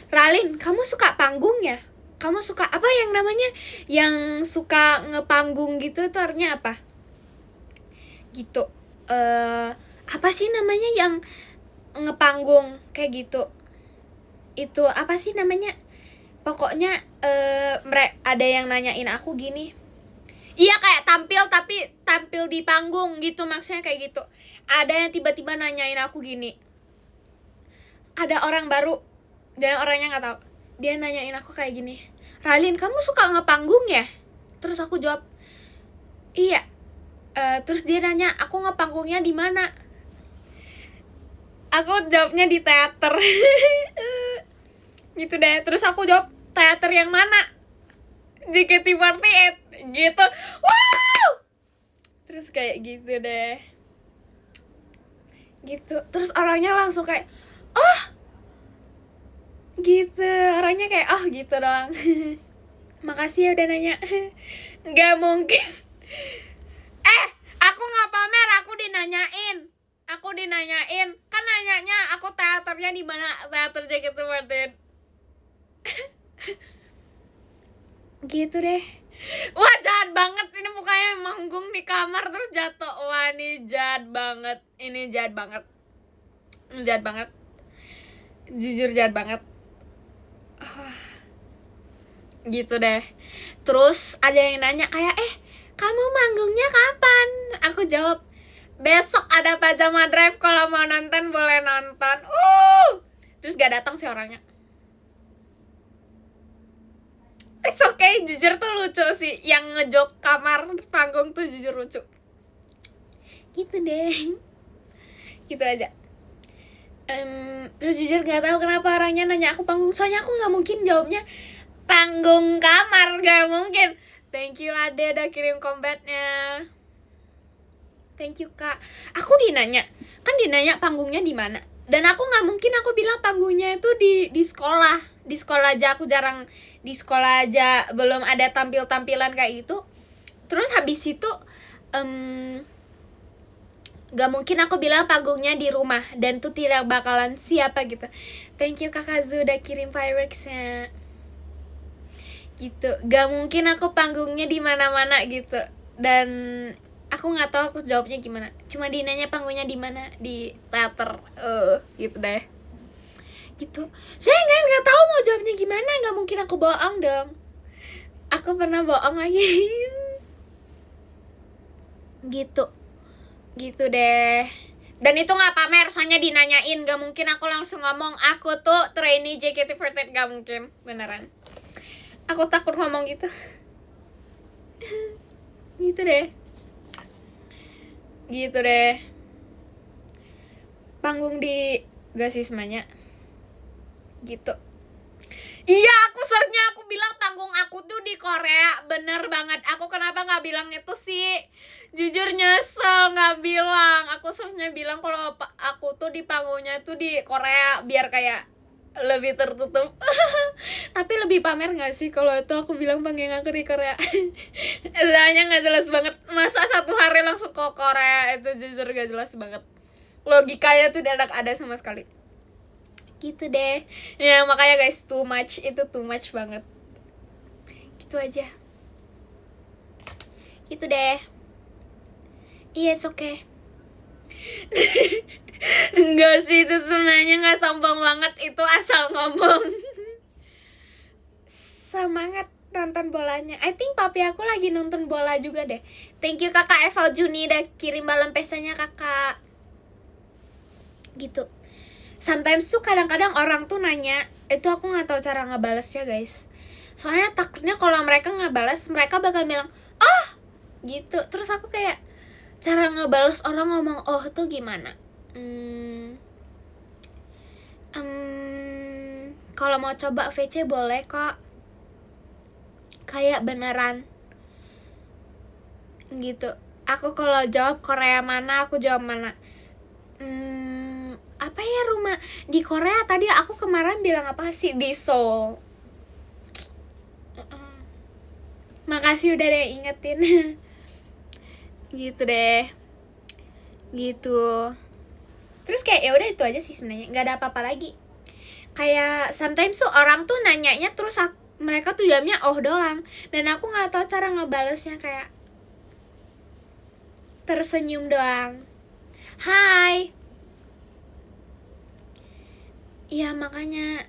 Ralin, kamu suka panggung ya? Kamu suka apa yang namanya? Yang suka ngepanggung gitu tuh artinya apa? Gitu. Apa sih namanya yang ngepanggung kayak gitu? Itu apa sih namanya? Pokoknya ada yang nanyain aku gini. Iya, kayak tampil di panggung gitu, maksudnya kayak gitu. Ada yang tiba-tiba nanyain aku gini. Ada orang baru dan orangnya nggak tahu. Dia nanyain aku kayak gini. Ralin, kamu suka ngepanggung ya? Terus aku jawab, iya. Terus dia nanya, aku ngepanggungnya di mana? Aku jawabnya di teater. Gitu deh. Terus aku jawab, teater yang mana? JKT48 gitu. Wow. Terus kayak gitu deh. Gitu. Terus orangnya langsung kayak, oh gitu. Orangnya kayak, oh gitu doang. Makasih ya udah nanya. Gak mungkin. Aku gak pamer, aku dinanyain. Kan nanyanya aku teaternya di mana? Teater JKT48. Gitu deh. Wah, jahat banget. Ini mukanya manggung di kamar terus jatuh. Wah, ini jahat banget. Jahat banget. Jujur jahat banget. gitu deh. Terus ada yang nanya kayak kamu manggungnya kapan? Aku jawab, besok ada Pajama Drive, kalau mau nonton boleh nonton. Terus gak datang sih orangnya. It's okay, jujur tuh lucu sih. Yang ngejok kamar panggung tuh jujur lucu. Gitu deh. Gitu aja. Terus jujur gak tahu kenapa orangnya nanya aku panggung. Soalnya aku gak mungkin jawabnya panggung kamar, gak mungkin. Thank you Ade udah kirim combatnya. Thank you Kak. Aku dinanya panggungnya di mana? Dan aku nggak mungkin aku bilang panggungnya itu di sekolah. Di sekolah aja aku jarang, di sekolah aja belum ada tampil-tampilan kayak gitu. Terus habis itu gak mungkin aku bilang panggungnya di rumah, dan tuh tidak bakalan siapa gitu. Thank you Kakak Zu udah kirim fireworksnya. Gitu, gak mungkin aku panggungnya di mana-mana gitu. Dan aku nggak tahu aku jawabnya gimana. Cuma dinanya panggungnya di mana, di teater, gitu deh. Gitu. Saya guys nggak tahu mau jawabnya gimana. Nggak mungkin aku bohong dong. Aku pernah bohong lagi. Gitu. Gitu deh. Dan itu nggak pamer, soalnya dinanyain. Gak mungkin aku langsung ngomong aku tuh trainee JKT48, gak mungkin, beneran. Aku takut ngomong gitu. Gitu deh. Gitu deh. Panggung di Gasismanya. Gitu. Iya, aku searchnya aku bilang panggung aku tuh di Korea. Bener banget. Aku kenapa gak bilang itu sih? Jujur nyesel gak bilang. Aku searchnya bilang kalau aku tuh di panggungnya tuh di Korea, biar kayak lebih tertutup. Tapi lebih pamer gak sih kalau itu aku bilang panggung aku di Korea? Soalnya gak jelas banget. Masa satu hari langsung ke Korea? Itu jujur gak jelas banget. Logikanya tuh tidak ada sama sekali. Gitu deh. Ya makanya guys, too much. Itu too much banget. Gitu aja. Gitu deh. Iya, it's okay. Enggak sih, itu sebenarnya gak sombong banget. Itu asal ngomong. Semangat nonton bolanya. I think papi aku lagi nonton bola juga deh. Thank you Kakak Eva Juni udah kirim balon pesanya Kakak. Gitu. Sometimes tuh kadang-kadang orang tuh nanya, itu aku gak tahu cara ngebalesnya guys. Soalnya takutnya kalau mereka ngebales, mereka bakal bilang, oh gitu. Terus aku kayak, cara ngebales orang ngomong oh tuh gimana? Kalau mau coba VC boleh kok. Kayak beneran gitu. Aku kalau jawab Korea mana, aku jawab mana. Apa ya rumah di Korea tadi aku kemarin bilang apa sih? Di Seoul. Makasih udah deh ingetin. Gitu deh. Gitu. Terus kayak ya udah itu aja sih sebenarnya, nggak ada apa-apa lagi. Kayak sometimes tuh orang tuh nanyanya terus mereka tuh jawabnya oh doang, dan aku nggak tahu cara ngebalesnya, kayak tersenyum doang. Hai. Iya makanya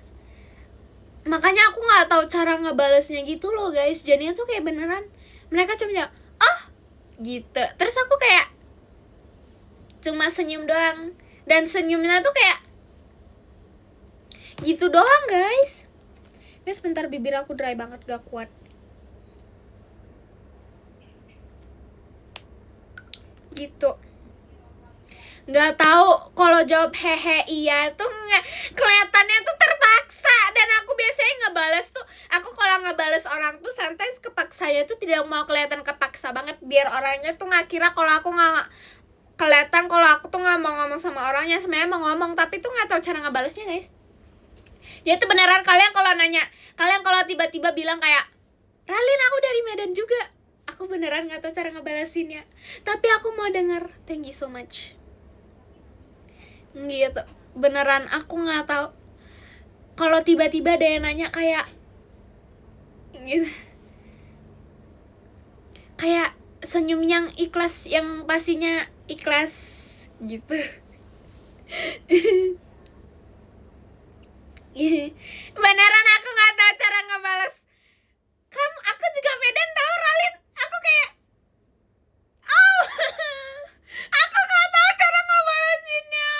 aku nggak tahu cara ngebalesnya gitu loh guys. Jadinya tuh kayak beneran mereka cuma jawab oh gitu, terus aku kayak cuma senyum doang, dan senyumnya tuh kayak gitu doang guys. Guys bentar, bibir aku dry banget, gak kuat. Gitu. Nggak tahu kalau jawab hehe iya tuh nggak, kelihatannya tuh terpaksa. Dan aku biasanya ngebales tuh, aku kalau ngebales orang tuh sometimes kepaksanya tuh tidak mau kelihatan kepaksa banget, biar orangnya tuh nggak kira kalau aku nggak kelihatan kalau aku tuh nggak mau ngomong sama orangnya. Sebenarnya mau ngomong tapi tuh nggak tahu cara ngebalesnya guys. Ya itu beneran, kalian kalau nanya, kalian kalau tiba-tiba bilang kayak Ralin aku dari Medan juga, aku beneran nggak tahu cara ngebalesinnya, tapi aku mau denger thank you so much. Gitu, beneran aku nggak tahu. Kalau tiba-tiba ada yang nanya kayak gitu, kayak senyum yang ikhlas, yang pastinya ikhlas gitu. Beneran aku nggak tahu cara ngebales Aku juga Medan tau Ralin. Aku kayak oh aku gak tahu cara ngebalasinnya.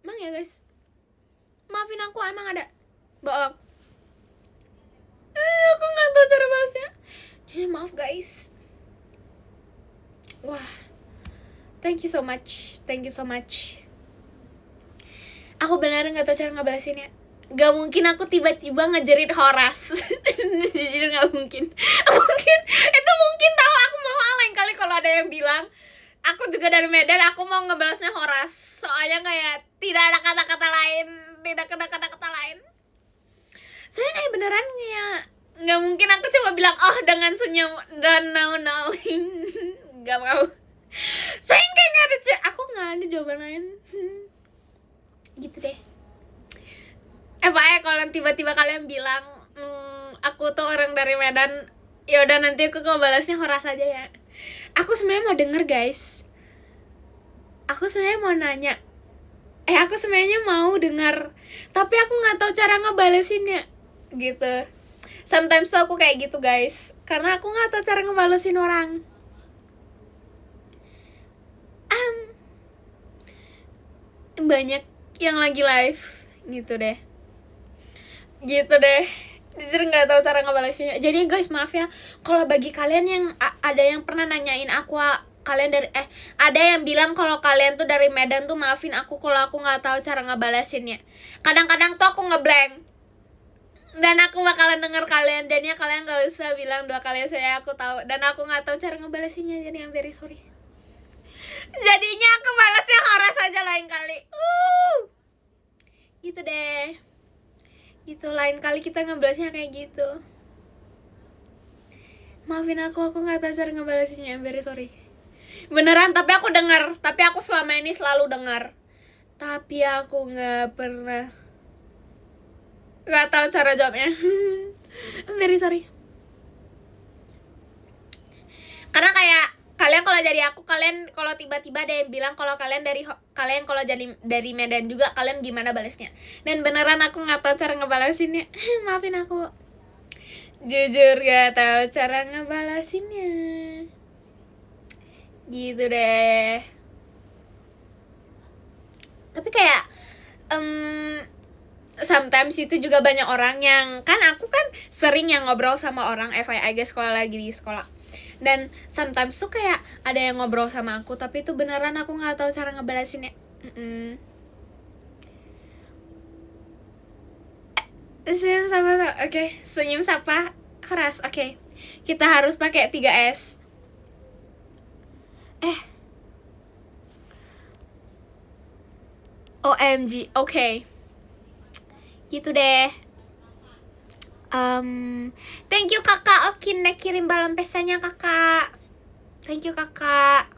Emang ya guys, maafin aku, emang ada bohong. Aku gak tahu cara balasnya. Jadi maaf guys. Wah, thank you so much. Aku beneran gak tahu cara ngebalasinnya. Gak mungkin aku tiba-tiba ngejerit Horas. Jujur gak mungkin. Mungkin tahu aku mau lain kali kalau ada yang bilang aku juga dari Medan, aku mau ngebalasnya Horas. Soalnya kayak tidak ada kata-kata lain. Soalnya kayak beneran ya, nggak mungkin aku cuma bilang oh dengan senyum dan now. Gak mau. Soalnya kayak aku nggak ada jawaban lain. Gitu deh. Pak kalau tiba-tiba kalian bilang aku tuh orang dari Medan, ya udah nanti aku balasnya Horas aja ya. Aku sebenarnya mau denger guys. Aku sebenarnya mau nanya. Aku sebenarnya mau dengar, tapi aku nggak tahu cara ngebalesinnya gitu. Sometimes tuh aku kayak gitu guys, karena aku nggak tahu cara ngebalesin orang. Banyak yang lagi live gitu deh. Jujur nggak tahu cara ngebalesinnya. Jadi guys maaf ya kalau bagi kalian yang ada yang pernah nanyain aku kalian dari ada yang bilang kalau kalian tuh dari Medan tuh, maafin aku kalau aku nggak tahu cara ngebalasinnya. Kadang-kadang tuh aku ngeblank dan aku bakalan denger kalian, jadinya kalian nggak usah bilang 2 kali saya aku tahu dan aku nggak tahu cara ngebalasinnya, jadi I'm very sorry. Jadinya aku balasnya Horas aja lain kali. Gitu deh. Gitu lain kali kita ngebalasnya kayak gitu. Maafin aku nggak tahu cara ngebalasinnya, I'm very sorry. Beneran, tapi aku dengar, tapi aku selama ini selalu dengar, tapi aku nggak tahu cara jawabnya. I'm very sorry. Karena kayak kalian kalau jadi aku, kalian kalau tiba-tiba ada yang bilang kalau kalian kalau jadi dari Medan juga, kalian gimana balasnya? Dan beneran aku nggak tahu cara ngebalasinnya. Maafin aku. Jujur gak tahu cara ngebalasinnya. Gitu deh. Tapi kayak sometimes itu juga banyak orang yang, kan aku kan sering yang ngobrol sama orang FYI guys kalau lagi di sekolah. Dan sometimes tuh kayak ada yang ngobrol sama aku, tapi itu beneran aku nggak tahu cara ngebalasinnya. Senyum sapa tuh, oke. Senyum sapa Horas, oke. Kita harus pakai 3S. OMG, oke. Gitu deh. Thank you kakak Okin udah kirim balon pestanya kakak. Thank you kakak.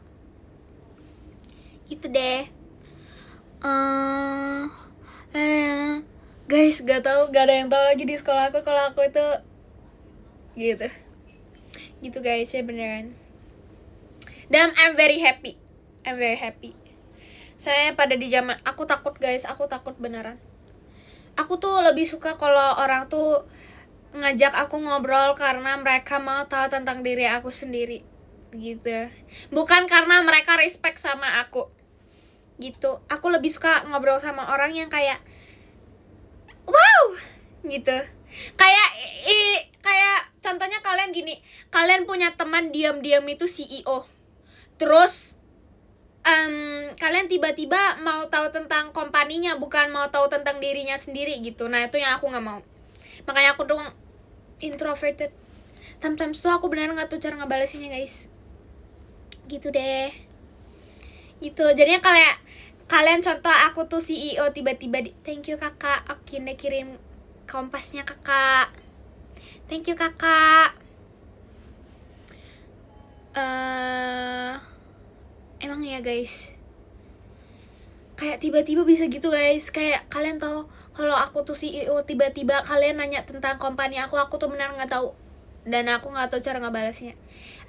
Gitu deh. Guys, gak ada yang tahu lagi di sekolah aku kalau aku itu gitu. Gitu guys, ya beneran. Dan I'm very happy. Saya pada di zaman aku takut guys, aku takut beneran. Aku tuh lebih suka kalau orang tuh ngajak aku ngobrol karena mereka mau tahu tentang diri aku sendiri gitu. Bukan karena mereka respect sama aku. Gitu. Aku lebih suka ngobrol sama orang yang kayak wow gitu. Kayak contohnya kalian gini, kalian punya teman diam-diam itu CEO. Terus kalian tiba-tiba mau tahu tentang kompaninya, bukan mau tahu tentang dirinya sendiri gitu. Nah itu yang aku nggak mau. Makanya aku dong introverted. Sometimes tuh aku beneran nggak tahu cara ngebalesinnya guys. Gitu deh. Gitu. Jadinya kayak kalian contoh aku tuh CEO tiba-tiba thank you kakak, Oke udah kirim kompasnya kakak. Thank you kakak. Emang ya guys, kayak tiba-tiba bisa gitu guys. Kayak kalian tahu kalau aku tuh CEO, tiba-tiba kalian nanya tentang kompani aku tuh benar nggak tahu dan aku nggak tahu cara ngebalasnya.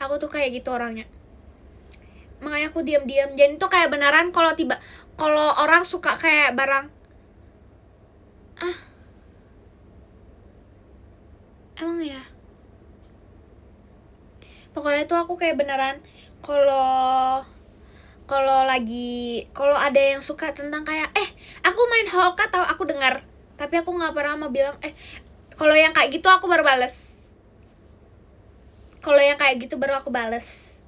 Aku tuh kayak gitu orangnya, makanya aku diam-diam. Jadi tuh kayak beneran kalau kalau orang suka kayak barang Emang ya, pokoknya tuh aku kayak beneran kalau ada yang suka tentang kayak aku main Hoka tau, aku dengar, tapi aku nggak pernah mau bilang kalau yang kayak gitu aku baru bales. Kalau yang kayak gitu baru aku bales.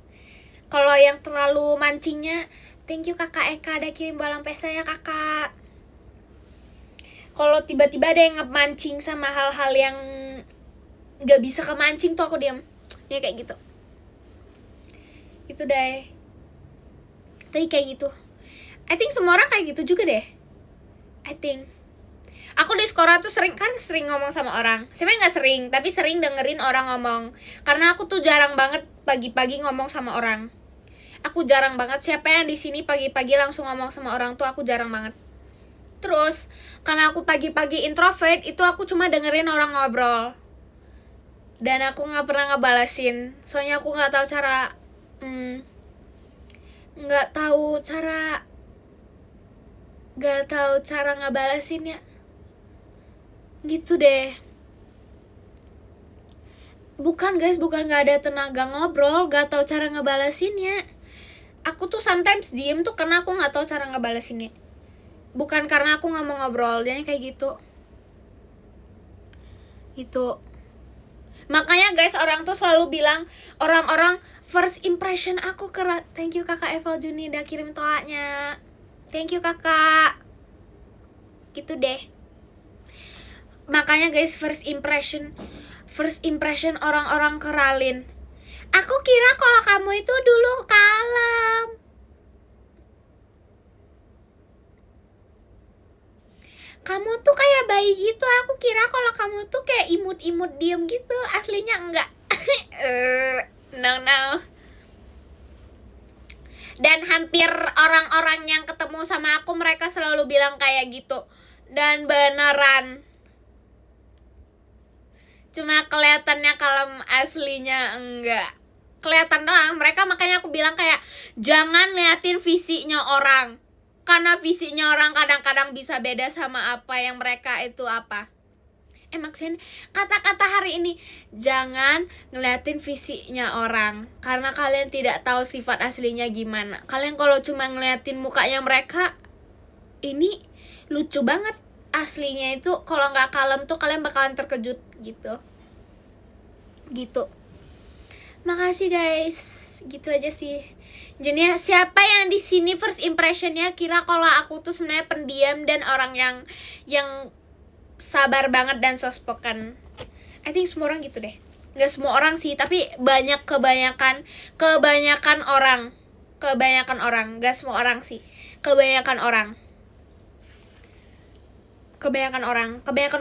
Kalau yang terlalu mancingnya, thank you kakak Eka ada kirim bola pesanya kakak. Kalau tiba-tiba ada yang ngemancing sama hal-hal yang nggak bisa kemancing tuh aku diam. Ya kayak gitu. Itu deh. Tapi kayak gitu. I think semua orang kayak gitu juga deh. I think. Aku di sekolah tuh sering ngomong sama orang. Sebenarnya nggak sering, tapi sering dengerin orang ngomong. Karena aku tuh jarang banget pagi-pagi ngomong sama orang. Aku jarang banget, siapa yang di sini pagi-pagi langsung ngomong sama orang tuh aku jarang banget. Terus karena aku pagi-pagi introvert, itu aku cuma dengerin orang ngobrol. Dan aku nggak pernah ngebalasin. Soalnya aku nggak tahu cara ngebalasinnya. Gitu deh. Bukan guys, bukan nggak ada tenaga ngobrol, nggak tahu cara ngebalasinnya. Aku tuh sometimes diem tuh karena aku nggak tahu cara ngebalasinnya. Bukan karena aku nggak mau ngobrol, jadi kayak gitu. Itu. Makanya guys, orang tuh selalu bilang, orang-orang first impression aku thank you kakak Eval Juni udah kirim toanya. Thank you kakak. Gitu deh. Makanya guys, first impression orang-orang keralin. Aku kira kalau kamu itu dulu kalem. Kamu tuh kayak bayi gitu. Aku kira kalau kamu tuh kayak imut-imut diem gitu. Aslinya enggak. No. Dan hampir orang-orang yang ketemu sama aku, mereka selalu bilang kayak gitu. Dan beneran. Cuma kelihatannya kalem, aslinya enggak. Kelihatan doang. Mereka makanya aku bilang kayak jangan liatin fisiknya orang. Karena fisiknya orang kadang-kadang bisa beda sama apa yang mereka itu apa. Maksudnya kata-kata hari ini, jangan ngeliatin fisiknya orang, karena kalian tidak tahu sifat aslinya gimana. Kalian kalau cuma ngeliatin mukanya mereka, ini lucu banget. Aslinya itu kalau nggak kalem tuh kalian bakalan terkejut gitu. Makasih guys, gitu aja sih. Jadi siapa yang di sini first impressionnya kira kalau aku tuh sebenarnya pendiam dan orang yang sabar banget dan soft spoken. I think semua orang gitu deh. Nggak semua orang sih, tapi kebanyakan orang. Nggak semua orang sih. Kebanyakan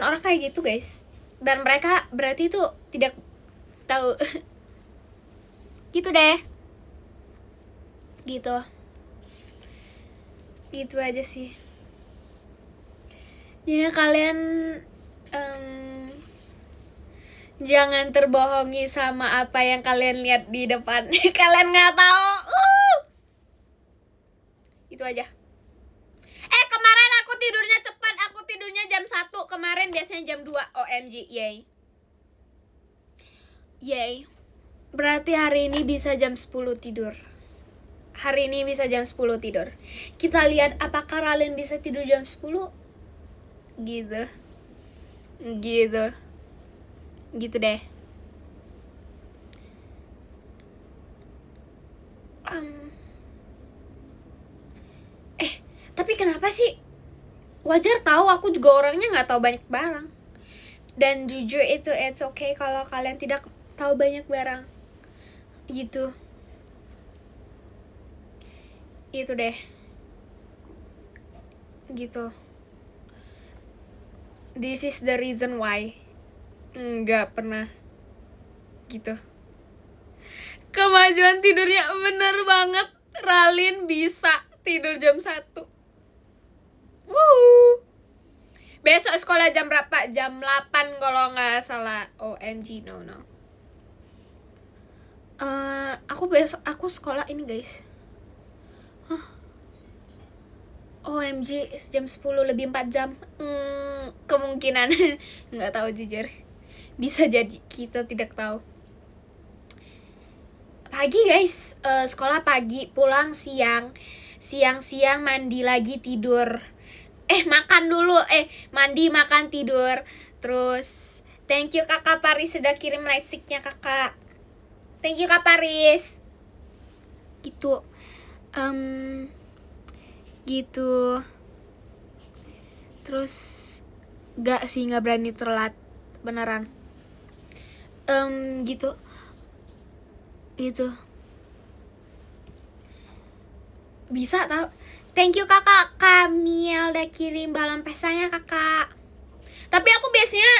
orang kayak gitu guys. Dan mereka berarti itu tidak tahu. Gitu deh. Gitu aja sih. Ya kalian jangan terbohongi sama apa yang kalian lihat di depan. Kalian nggak tahu. Itu aja. Kemarin aku tidurnya cepat. Aku tidurnya jam 1. Kemarin biasanya jam 2. OMG, yay. Berarti hari ini bisa jam 10 tidur. Kita lihat apakah kalian bisa tidur jam 10. Gitu deh. Tapi kenapa sih? Wajar tahu, aku juga orangnya nggak tahu banyak barang. Dan jujur itu it's okay kalau kalian tidak tahu banyak barang. Gitu deh. Gitu. This is the reason why nggak pernah gitu. Kemajuan tidurnya bener banget. Ralin bisa tidur jam 1. Besok sekolah jam berapa? Jam 8 kalau nggak salah. OMG, no. Aku sekolah ini guys. OMG, jam 10 lebih 4 jam. Kemungkinan nggak tahu jujur. Bisa jadi, kita tidak tahu. Pagi guys, sekolah pagi, pulang siang. Siang-siang mandi lagi, tidur. Makan dulu, mandi, makan, tidur. Terus thank you kakak Paris sudah kirim lightsticknya kakak. Thank you kak Paris. Gitu. Gitu. Terus gak sih, gak berani telat. Beneran. Gitu. Bisa tau. Thank you kakak Kamil udah kirim balon pestanya kakak. Tapi aku biasanya,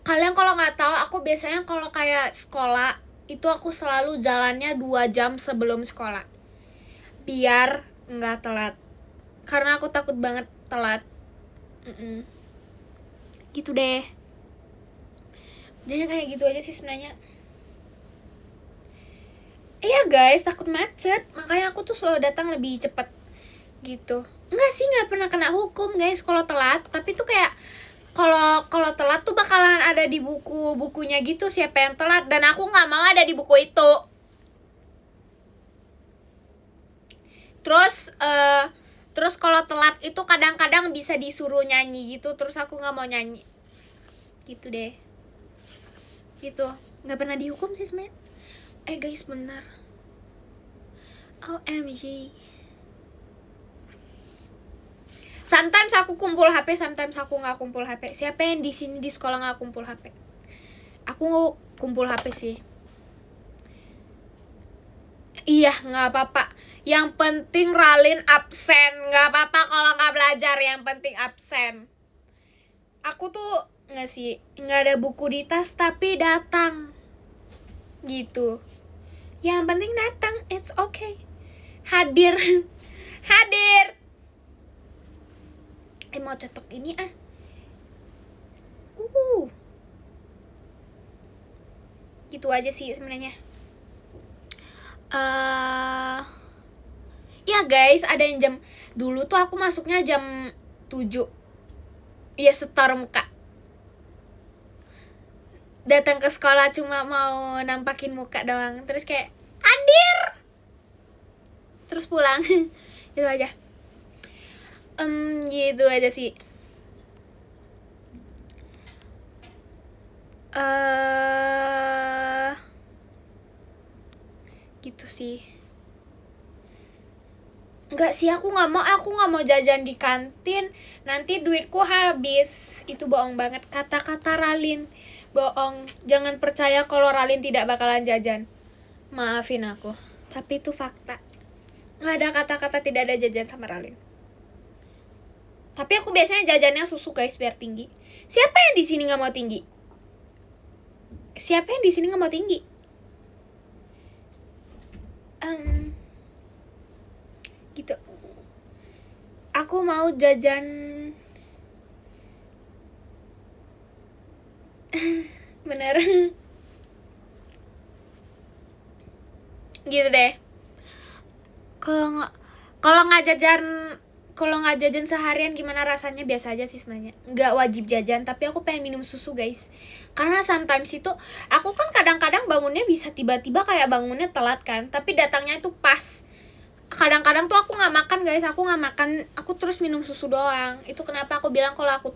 kalian kalau nggak tahu, aku biasanya kalau kayak sekolah itu aku selalu jalannya 2 jam sebelum sekolah biar nggak telat, karena aku takut banget telat. Gitu deh. Jadi kayak gitu aja sih sebenarnya. Iya guys, takut macet, makanya aku tuh selalu datang lebih cepat gitu. Enggak sih, nggak pernah kena hukum guys kalau telat, tapi tuh kayak kalau telat tuh bakalan ada di bukunya gitu siapa yang telat, dan aku nggak mau ada di buku itu. Terus kalau telat itu kadang-kadang bisa disuruh nyanyi gitu, terus aku nggak mau nyanyi gitu deh. Gitu, nggak pernah dihukum sih sebenarnya. Guys, benar. OMG. Sometimes aku kumpul HP, sometimes aku nggak kumpul HP. Siapa yang di sini di sekolah nggak kumpul HP? Aku kumpul HP sih. Iya, nggak apa-apa. Yang penting Ralin absen. Nggak apa-apa kalau nggak belajar, yang penting absen. Aku tuh nggak ada buku di tas tapi datang gitu. Yang penting datang, it's okay. Hadir. Mau cetok ini Gitu aja sih sebenarnya. Ya guys, ada yang jam dulu tuh aku masuknya jam 7. Ya setor muka. Datang ke sekolah cuma mau nampakin muka doang, terus kayak hadir, terus pulang. Gitu aja. Gitu aja sih. Gitu sih. Enggak sih, aku nggak mau jajan di kantin, nanti duitku habis. Itu bohong banget, kata-kata Ralin. Bohong, jangan percaya kalau Ralin tidak bakalan jajan. Maafin aku, tapi itu fakta. Nggak ada kata-kata tidak ada jajan sama Ralin. Tapi aku biasanya jajannya susu guys, biar tinggi. Siapa yang di sini nggak mau tinggi? Siapa yang di sini nggak mau tinggi? Gitu. Aku mau jajan. Bener. Gitu deh. Kalau nggak jajan seharian gimana rasanya? Biasa aja sih sebenarnya. Nggak wajib jajan, tapi aku pengen minum susu guys. Karena sometimes itu aku kan kadang-kadang bangunnya bisa tiba-tiba kayak bangunnya telat kan, tapi datangnya itu pas. Kadang-kadang tuh aku nggak makan guys, aku terus minum susu doang. Itu kenapa aku bilang kalau aku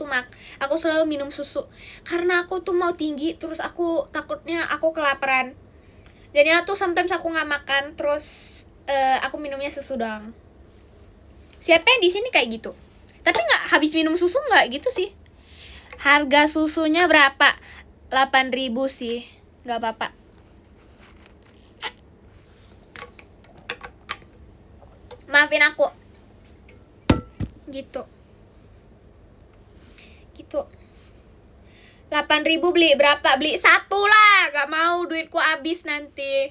selalu minum susu, karena aku tuh mau tinggi, terus aku takutnya aku kelaparan. Jadinya tuh sometimes aku nggak makan, terus aku minumnya susu doang. Siapa yang di sini kayak gitu? Tapi nggak habis minum susu nggak gitu sih. Harga susunya berapa? 8.000 sih, nggak apa-apa. Maafin aku. Gitu. 8.000 beli berapa? Beli 1 lah. Gak mau, duitku habis nanti.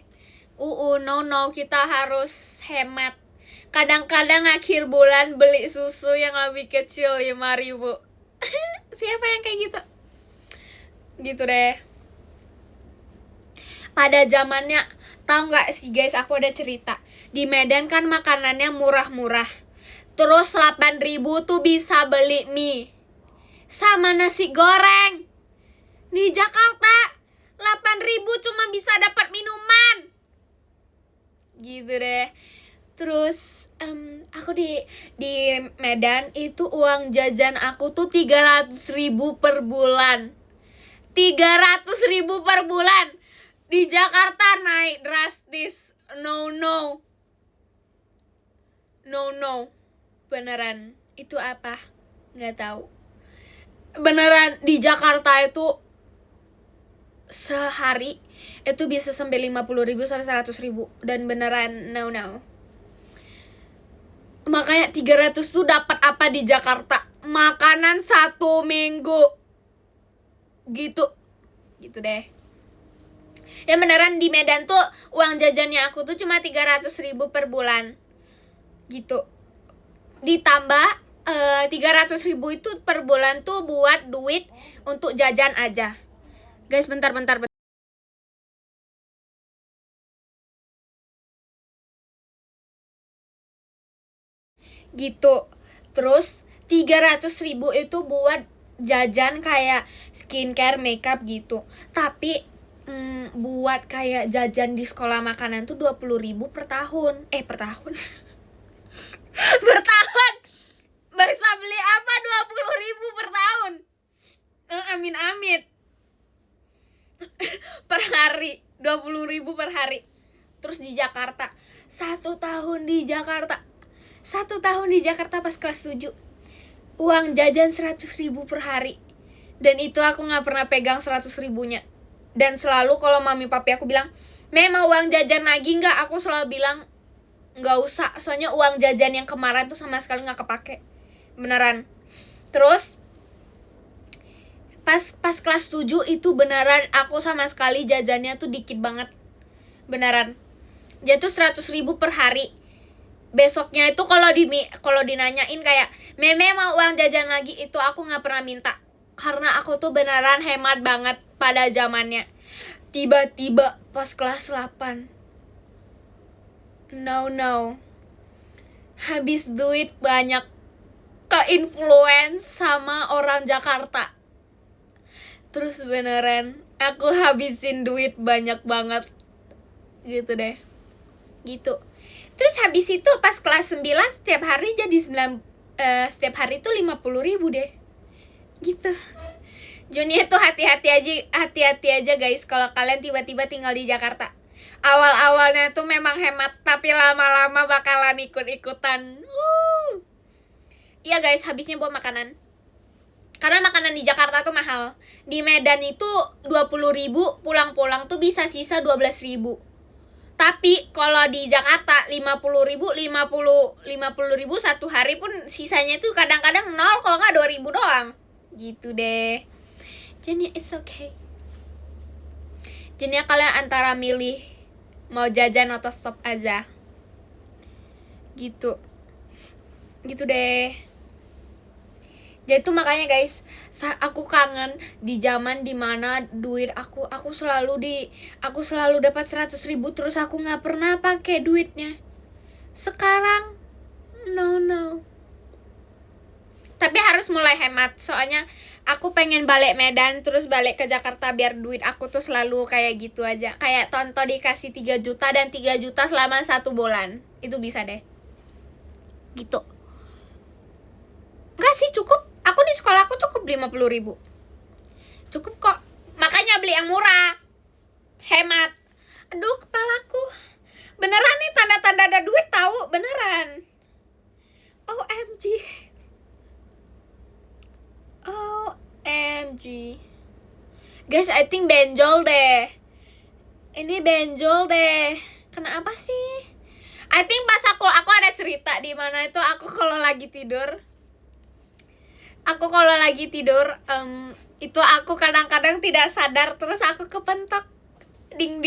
No, kita harus hemat. Kadang-kadang akhir bulan beli susu yang lebih kecil 5.000. Siapa yang kayak gitu? Gitu deh. Pada zamannya, tahu nggak sih guys, aku ada cerita. Di Medan kan makanannya murah-murah. Terus 8.000 tuh bisa beli mie sama nasi goreng. Di Jakarta 8.000 cuma bisa dapat minuman. Gitu deh. Terus aku di Medan itu uang jajan aku tuh 300.000 per bulan. 300.000 per bulan. Di Jakarta naik drastis. No. Beneran. Itu apa? Nggak tahu. Beneran di Jakarta itu sehari itu bisa sampai 50.000 sampai 100.000. Dan beneran no. Makanya 300 tuh dapat apa di Jakarta? Makanan 1 minggu. Gitu deh. Ya beneran di Medan tuh uang jajannya aku tuh cuma 300.000 per bulan. Gitu. Ditambah 300.000 itu per bulan tuh buat duit untuk jajan aja. Guys, bentar. Gitu. Terus 300.000 itu buat jajan kayak skincare, makeup gitu. Tapi buat kayak jajan di sekolah makanan tuh 20.000 per tahun. Per tahun. Per tahun. Bisa beli apa 20.000 per tahun? Amin. Per hari 20.000 per hari. Terus di Jakarta 1 tahun di Jakarta pas kelas 7 uang jajan 100.000 per hari. Dan itu aku gak pernah pegang 100.000-nya. Dan selalu kalau mami papi aku bilang, "Memang uang jajan lagi gak?" Aku selalu bilang, "Gak usah, soalnya uang jajan yang kemarin tuh sama sekali gak kepake." Beneran. Terus pas kelas 7 itu beneran aku sama sekali jajannya tuh dikit banget. Beneran. Dia tuh 100.000 per hari. Besoknya itu kalau dinanyain kayak, "Meme mau uang jajan lagi?" Itu aku gak pernah minta. Karena aku tuh beneran hemat banget pada zamannya. Tiba-tiba pas kelas 8. No. Habis duit banyak. Ke-influence sama orang Jakarta. Terus beneran aku habisin duit banyak banget. Gitu deh. Gitu. Terus habis itu pas kelas 9 setiap hari jadi setiap hari tuh 50.000 deh. Gitu. Junia tuh hati-hati aja guys kalau kalian tiba-tiba tinggal di Jakarta. Awal-awalnya tuh memang hemat, tapi lama-lama bakalan ikut-ikutan. Iya guys, habisnya buat makanan. Karena makanan di Jakarta tuh mahal. Di Medan itu 20.000, pulang-pulang tuh bisa sisa 12.000. Tapi kalau di Jakarta 50.000 satu hari pun sisanya tuh kadang-kadang 0, kalau nggak 2.000 doang. Gitu deh. Jadi it's okay. Jadi kalian antara milih mau jajan atau stop aja. Gitu deh. Jadi tuh makanya guys, aku kangen di zaman dimana duit aku selalu dapat 100.000 terus aku nggak pernah pakai duitnya. Sekarang no. Tapi harus mulai hemat, soalnya aku pengen balik Medan terus balik ke Jakarta biar duit aku tuh selalu kayak gitu aja. Kayak Tonto dikasih 3 juta dan 3 juta selama 1 bulan. Itu bisa deh. Gitu. Enggak sih, cukup. Aku di sekolah aku cukup 50.000. Cukup kok. Makanya beli yang murah. Hemat. Aduh, kepalaku. Beneran nih tanda-tanda ada duit tahu, beneran. OMG. Guys, I think benjol deh. Ini benjol deh. Kenapa sih? I think pas aku ada cerita di mana itu aku kalau lagi tidur itu aku kadang-kadang tidak sadar terus aku kepentok ding.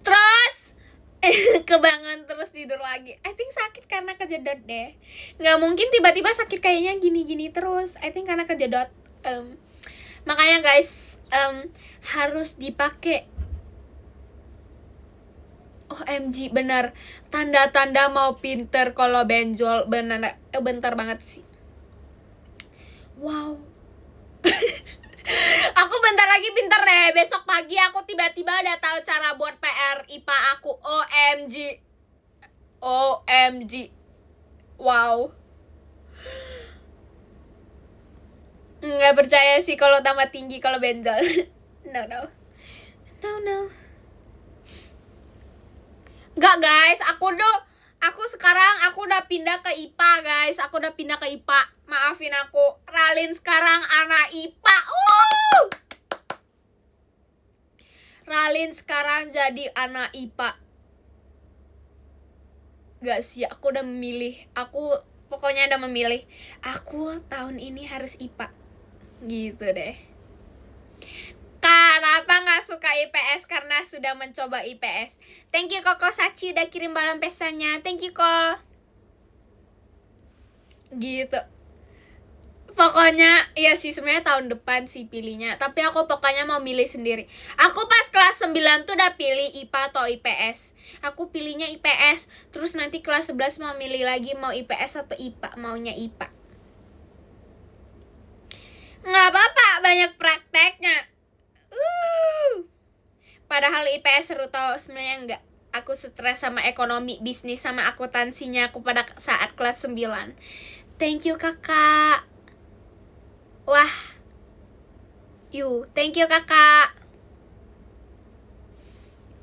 Terus kebangun terus tidur lagi. I think sakit karena kejedot deh. Nggak mungkin tiba-tiba sakit kayaknya gini terus. I think karena kejedot. Makanya guys, harus dipakai. OMG, benar. Tanda-tanda mau pinter kalau benjol. Benar, bentar banget sih. Wow. Aku bentar lagi pinter deh. Besok pagi aku tiba-tiba udah tahu cara buat PR IPA aku. OMG. OMG. Wow. Nggak percaya sih kalau tambah tinggi kalau benjol. No. Nggak guys, aku sekarang udah pindah ke IPA guys. Aku udah pindah ke IPA. Maafin aku. Ralin sekarang anak IPA. Ralin sekarang jadi anak IPA. Gak sih, aku udah memilih. Aku pokoknya udah memilih. Aku tahun ini harus IPA. Gitu deh. Kenapa gak suka IPS? Karena sudah mencoba IPS. Thank you Koko Sachi udah kirim balon pestanya. Thank you Ko. Gitu. Pokoknya ya sih sebenarnya tahun depan sih pilihnya. Tapi aku pokoknya mau milih sendiri. Aku pas kelas 9 tuh udah pilih IPA atau IPS. Aku pilihnya IPS. Terus nanti kelas 11 mau milih lagi mau IPS atau IPA. Maunya IPA. Nggak apa-apa, banyak prakteknya. Padahal IPS seru tau, sebenarnya enggak. Aku stres sama ekonomi, bisnis, sama akuntansinya aku pada saat kelas 9. Thank you kakak. Wah. Thank you kakak.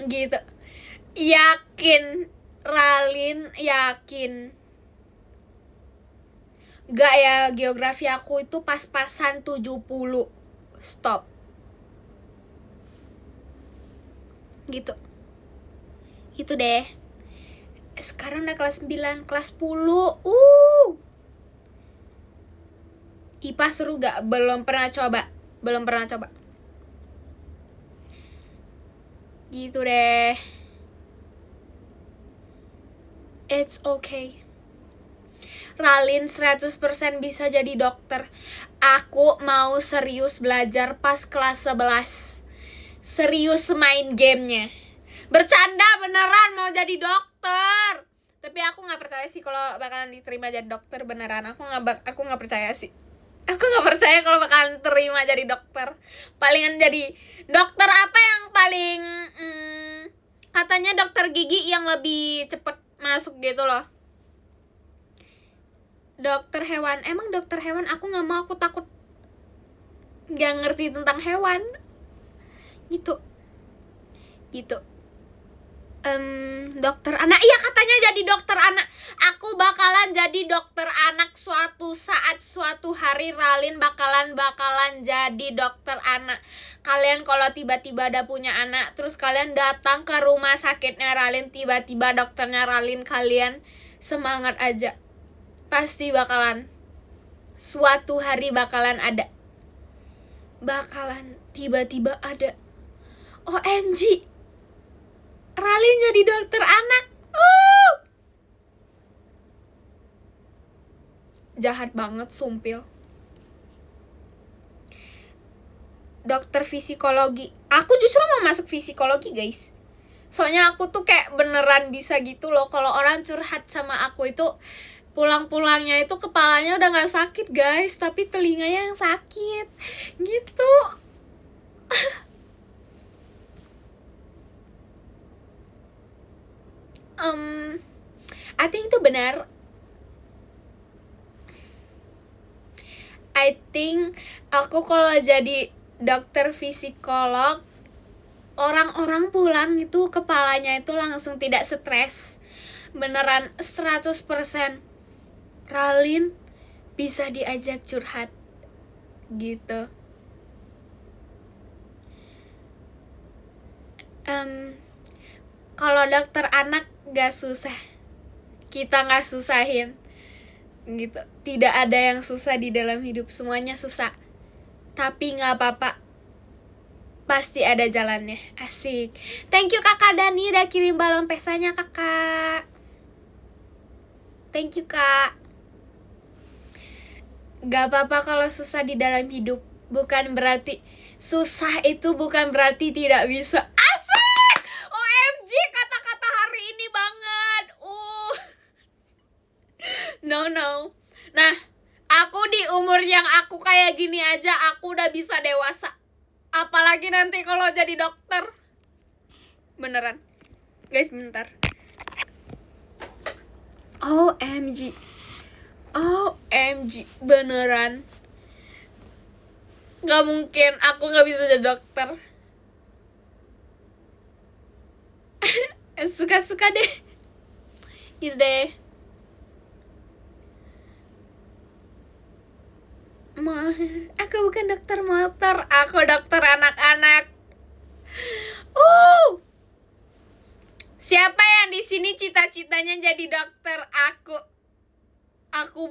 Gitu. Yakin, Ralin, yakin. Enggak ya, geografi aku itu pas-pasan 70. Stop. Gitu deh. Sekarang udah kelas 9, kelas 10. IPA seru gak? Belum pernah coba. Gitu deh. It's okay. Ralin 100% bisa jadi dokter. Aku mau serius belajar pas kelas 11. Serius main gamenya. Bercanda beneran mau jadi dokter. Tapi aku gak percaya sih kalau bakalan diterima jadi dokter beneran. Aku gak percaya sih. Aku gak percaya kalau bakalan terima jadi dokter. Palingan jadi dokter apa yang paling katanya dokter gigi yang lebih cepet masuk gitu loh. Dokter hewan. Emang dokter hewan aku gak mau. Aku takut gak ngerti tentang hewan. Gitu. Dokter anak. Iya katanya jadi dokter anak. Aku bakalan jadi dokter anak suatu saat, suatu hari. Ralin bakalan jadi dokter anak. Kalian kalau tiba-tiba ada punya anak, terus kalian datang ke rumah sakitnya Ralin, tiba-tiba dokternya Ralin, kalian semangat aja. Pasti bakalan suatu hari bakalan ada. Bakalan tiba-tiba ada. OMG, Ralin jadi dokter anak. Jahat banget, sumpil. Dokter psikologi. Aku justru mau masuk psikologi guys. Soalnya aku tuh kayak beneran bisa gitu loh. Kalau orang curhat sama aku itu pulang-pulangnya itu kepalanya udah gak sakit guys, tapi telinganya yang sakit. Gitu. I think itu benar. I think aku kalau jadi dokter psikolog, orang-orang pulang itu kepalanya itu langsung tidak stres. Beneran 100% Ralin bisa diajak curhat. Gitu. Kalau dokter anak gak susah. Kita gak susahin. Gitu. Tidak ada yang susah di dalam hidup. Semuanya susah. Tapi gak apa-apa. Pasti ada jalannya. Asik. Thank you kakak Dani udah kirim balon pestanya kakak. Thank you kak. Gak apa-apa kalau susah di dalam hidup. Bukan berarti susah itu bukan berarti tidak bisa. Asik. OMG, kata-kata hari ini banget. No. Nah, aku di umur yang aku kayak gini aja aku udah bisa dewasa. Apalagi nanti kalau jadi dokter. Beneran. Guys, bentar. OMG. OMG, beneran. Gak mungkin aku gak bisa jadi dokter. Suka-suka deh. Gitu deh. Aku bukan dokter motor, aku dokter anak-anak. Siapa yang di sini cita-citanya jadi dokter? Aku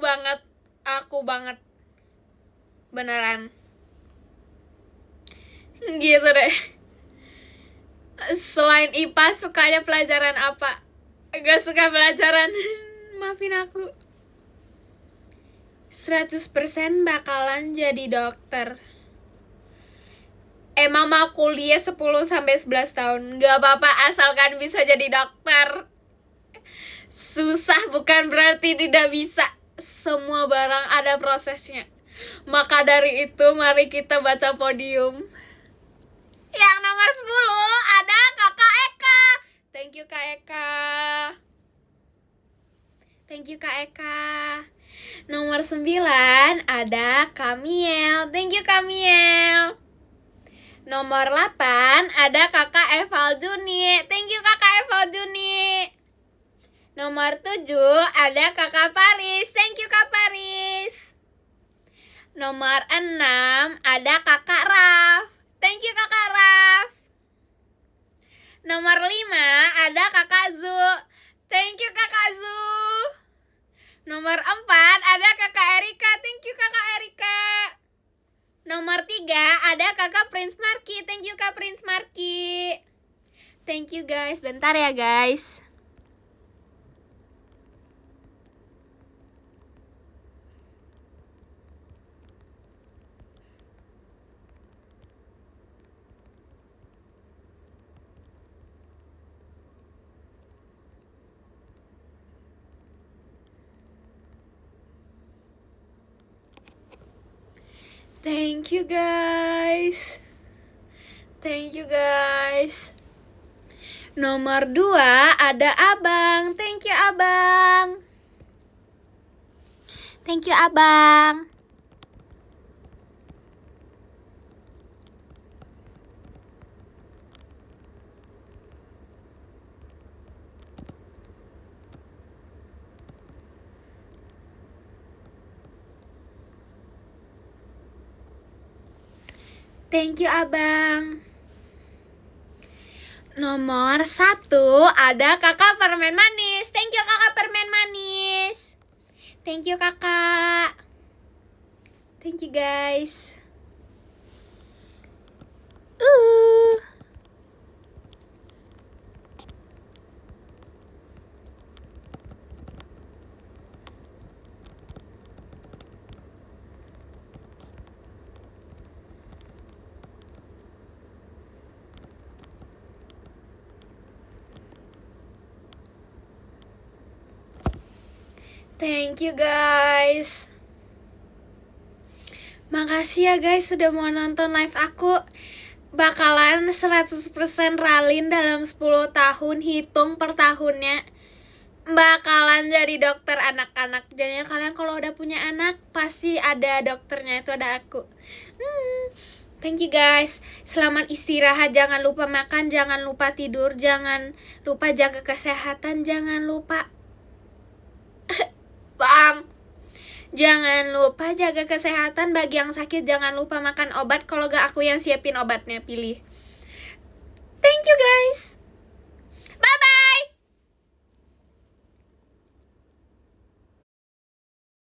banget. Beneran. Gitu deh. Selain IPA sukanya pelajaran apa? Gak suka pelajaran. Maafin aku. 100% bakalan jadi dokter. Emang mau kuliah 10-11 tahun. Gak apa-apa asalkan bisa jadi dokter. Susah bukan berarti tidak bisa. Semua barang ada prosesnya. Maka dari itu mari kita baca podium. Yang nomor 10 ada Kakak Eka. Thank you Kak Eka. Thank you Kak Eka. Nomor 9 ada Kamiel. Thank you Kamiel. Nomor 8 ada Kakak Evaljuni. Thank you Kakak Evaljuni. Nomor 7 ada Kakak Paris. Thank you Kak Paris. Nomor 6 ada Kakak Raf. Thank you Kakak Raf. Nomor 5 ada Kakak Zu. Thank you Kakak Zu. Nomor 4 ada Kakak Erika. Thank you Kakak Erika. Nomor 3 ada Kakak Prince Marky. Thank you Kak Prince Marky. Thank you guys. Bentar ya guys. Thank you guys. Thank you guys. Nomor 2 ada Abang. Thank you Abang. Thank you Abang. Thank you Abang. Nomor 1 ada Kakak Permen Manis. Thank you Kakak Permen Manis. Thank you Kakak. Thank you guys. Thank you guys. Makasih ya guys sudah mau nonton live aku. Bakalan 100% Ralin dalam 10 tahun. Hitung per tahunnya bakalan jadi dokter anak-anak. Jadi kalian kalau udah punya anak pasti ada dokternya, itu ada aku. Thank you guys. Selamat istirahat. Jangan lupa makan, jangan lupa tidur, jangan lupa jaga kesehatan, jangan lupa jangan lupa jaga kesehatan. Bagi yang sakit jangan lupa makan obat. Kalau gak aku yang siapin obatnya, pilih. Thank you guys.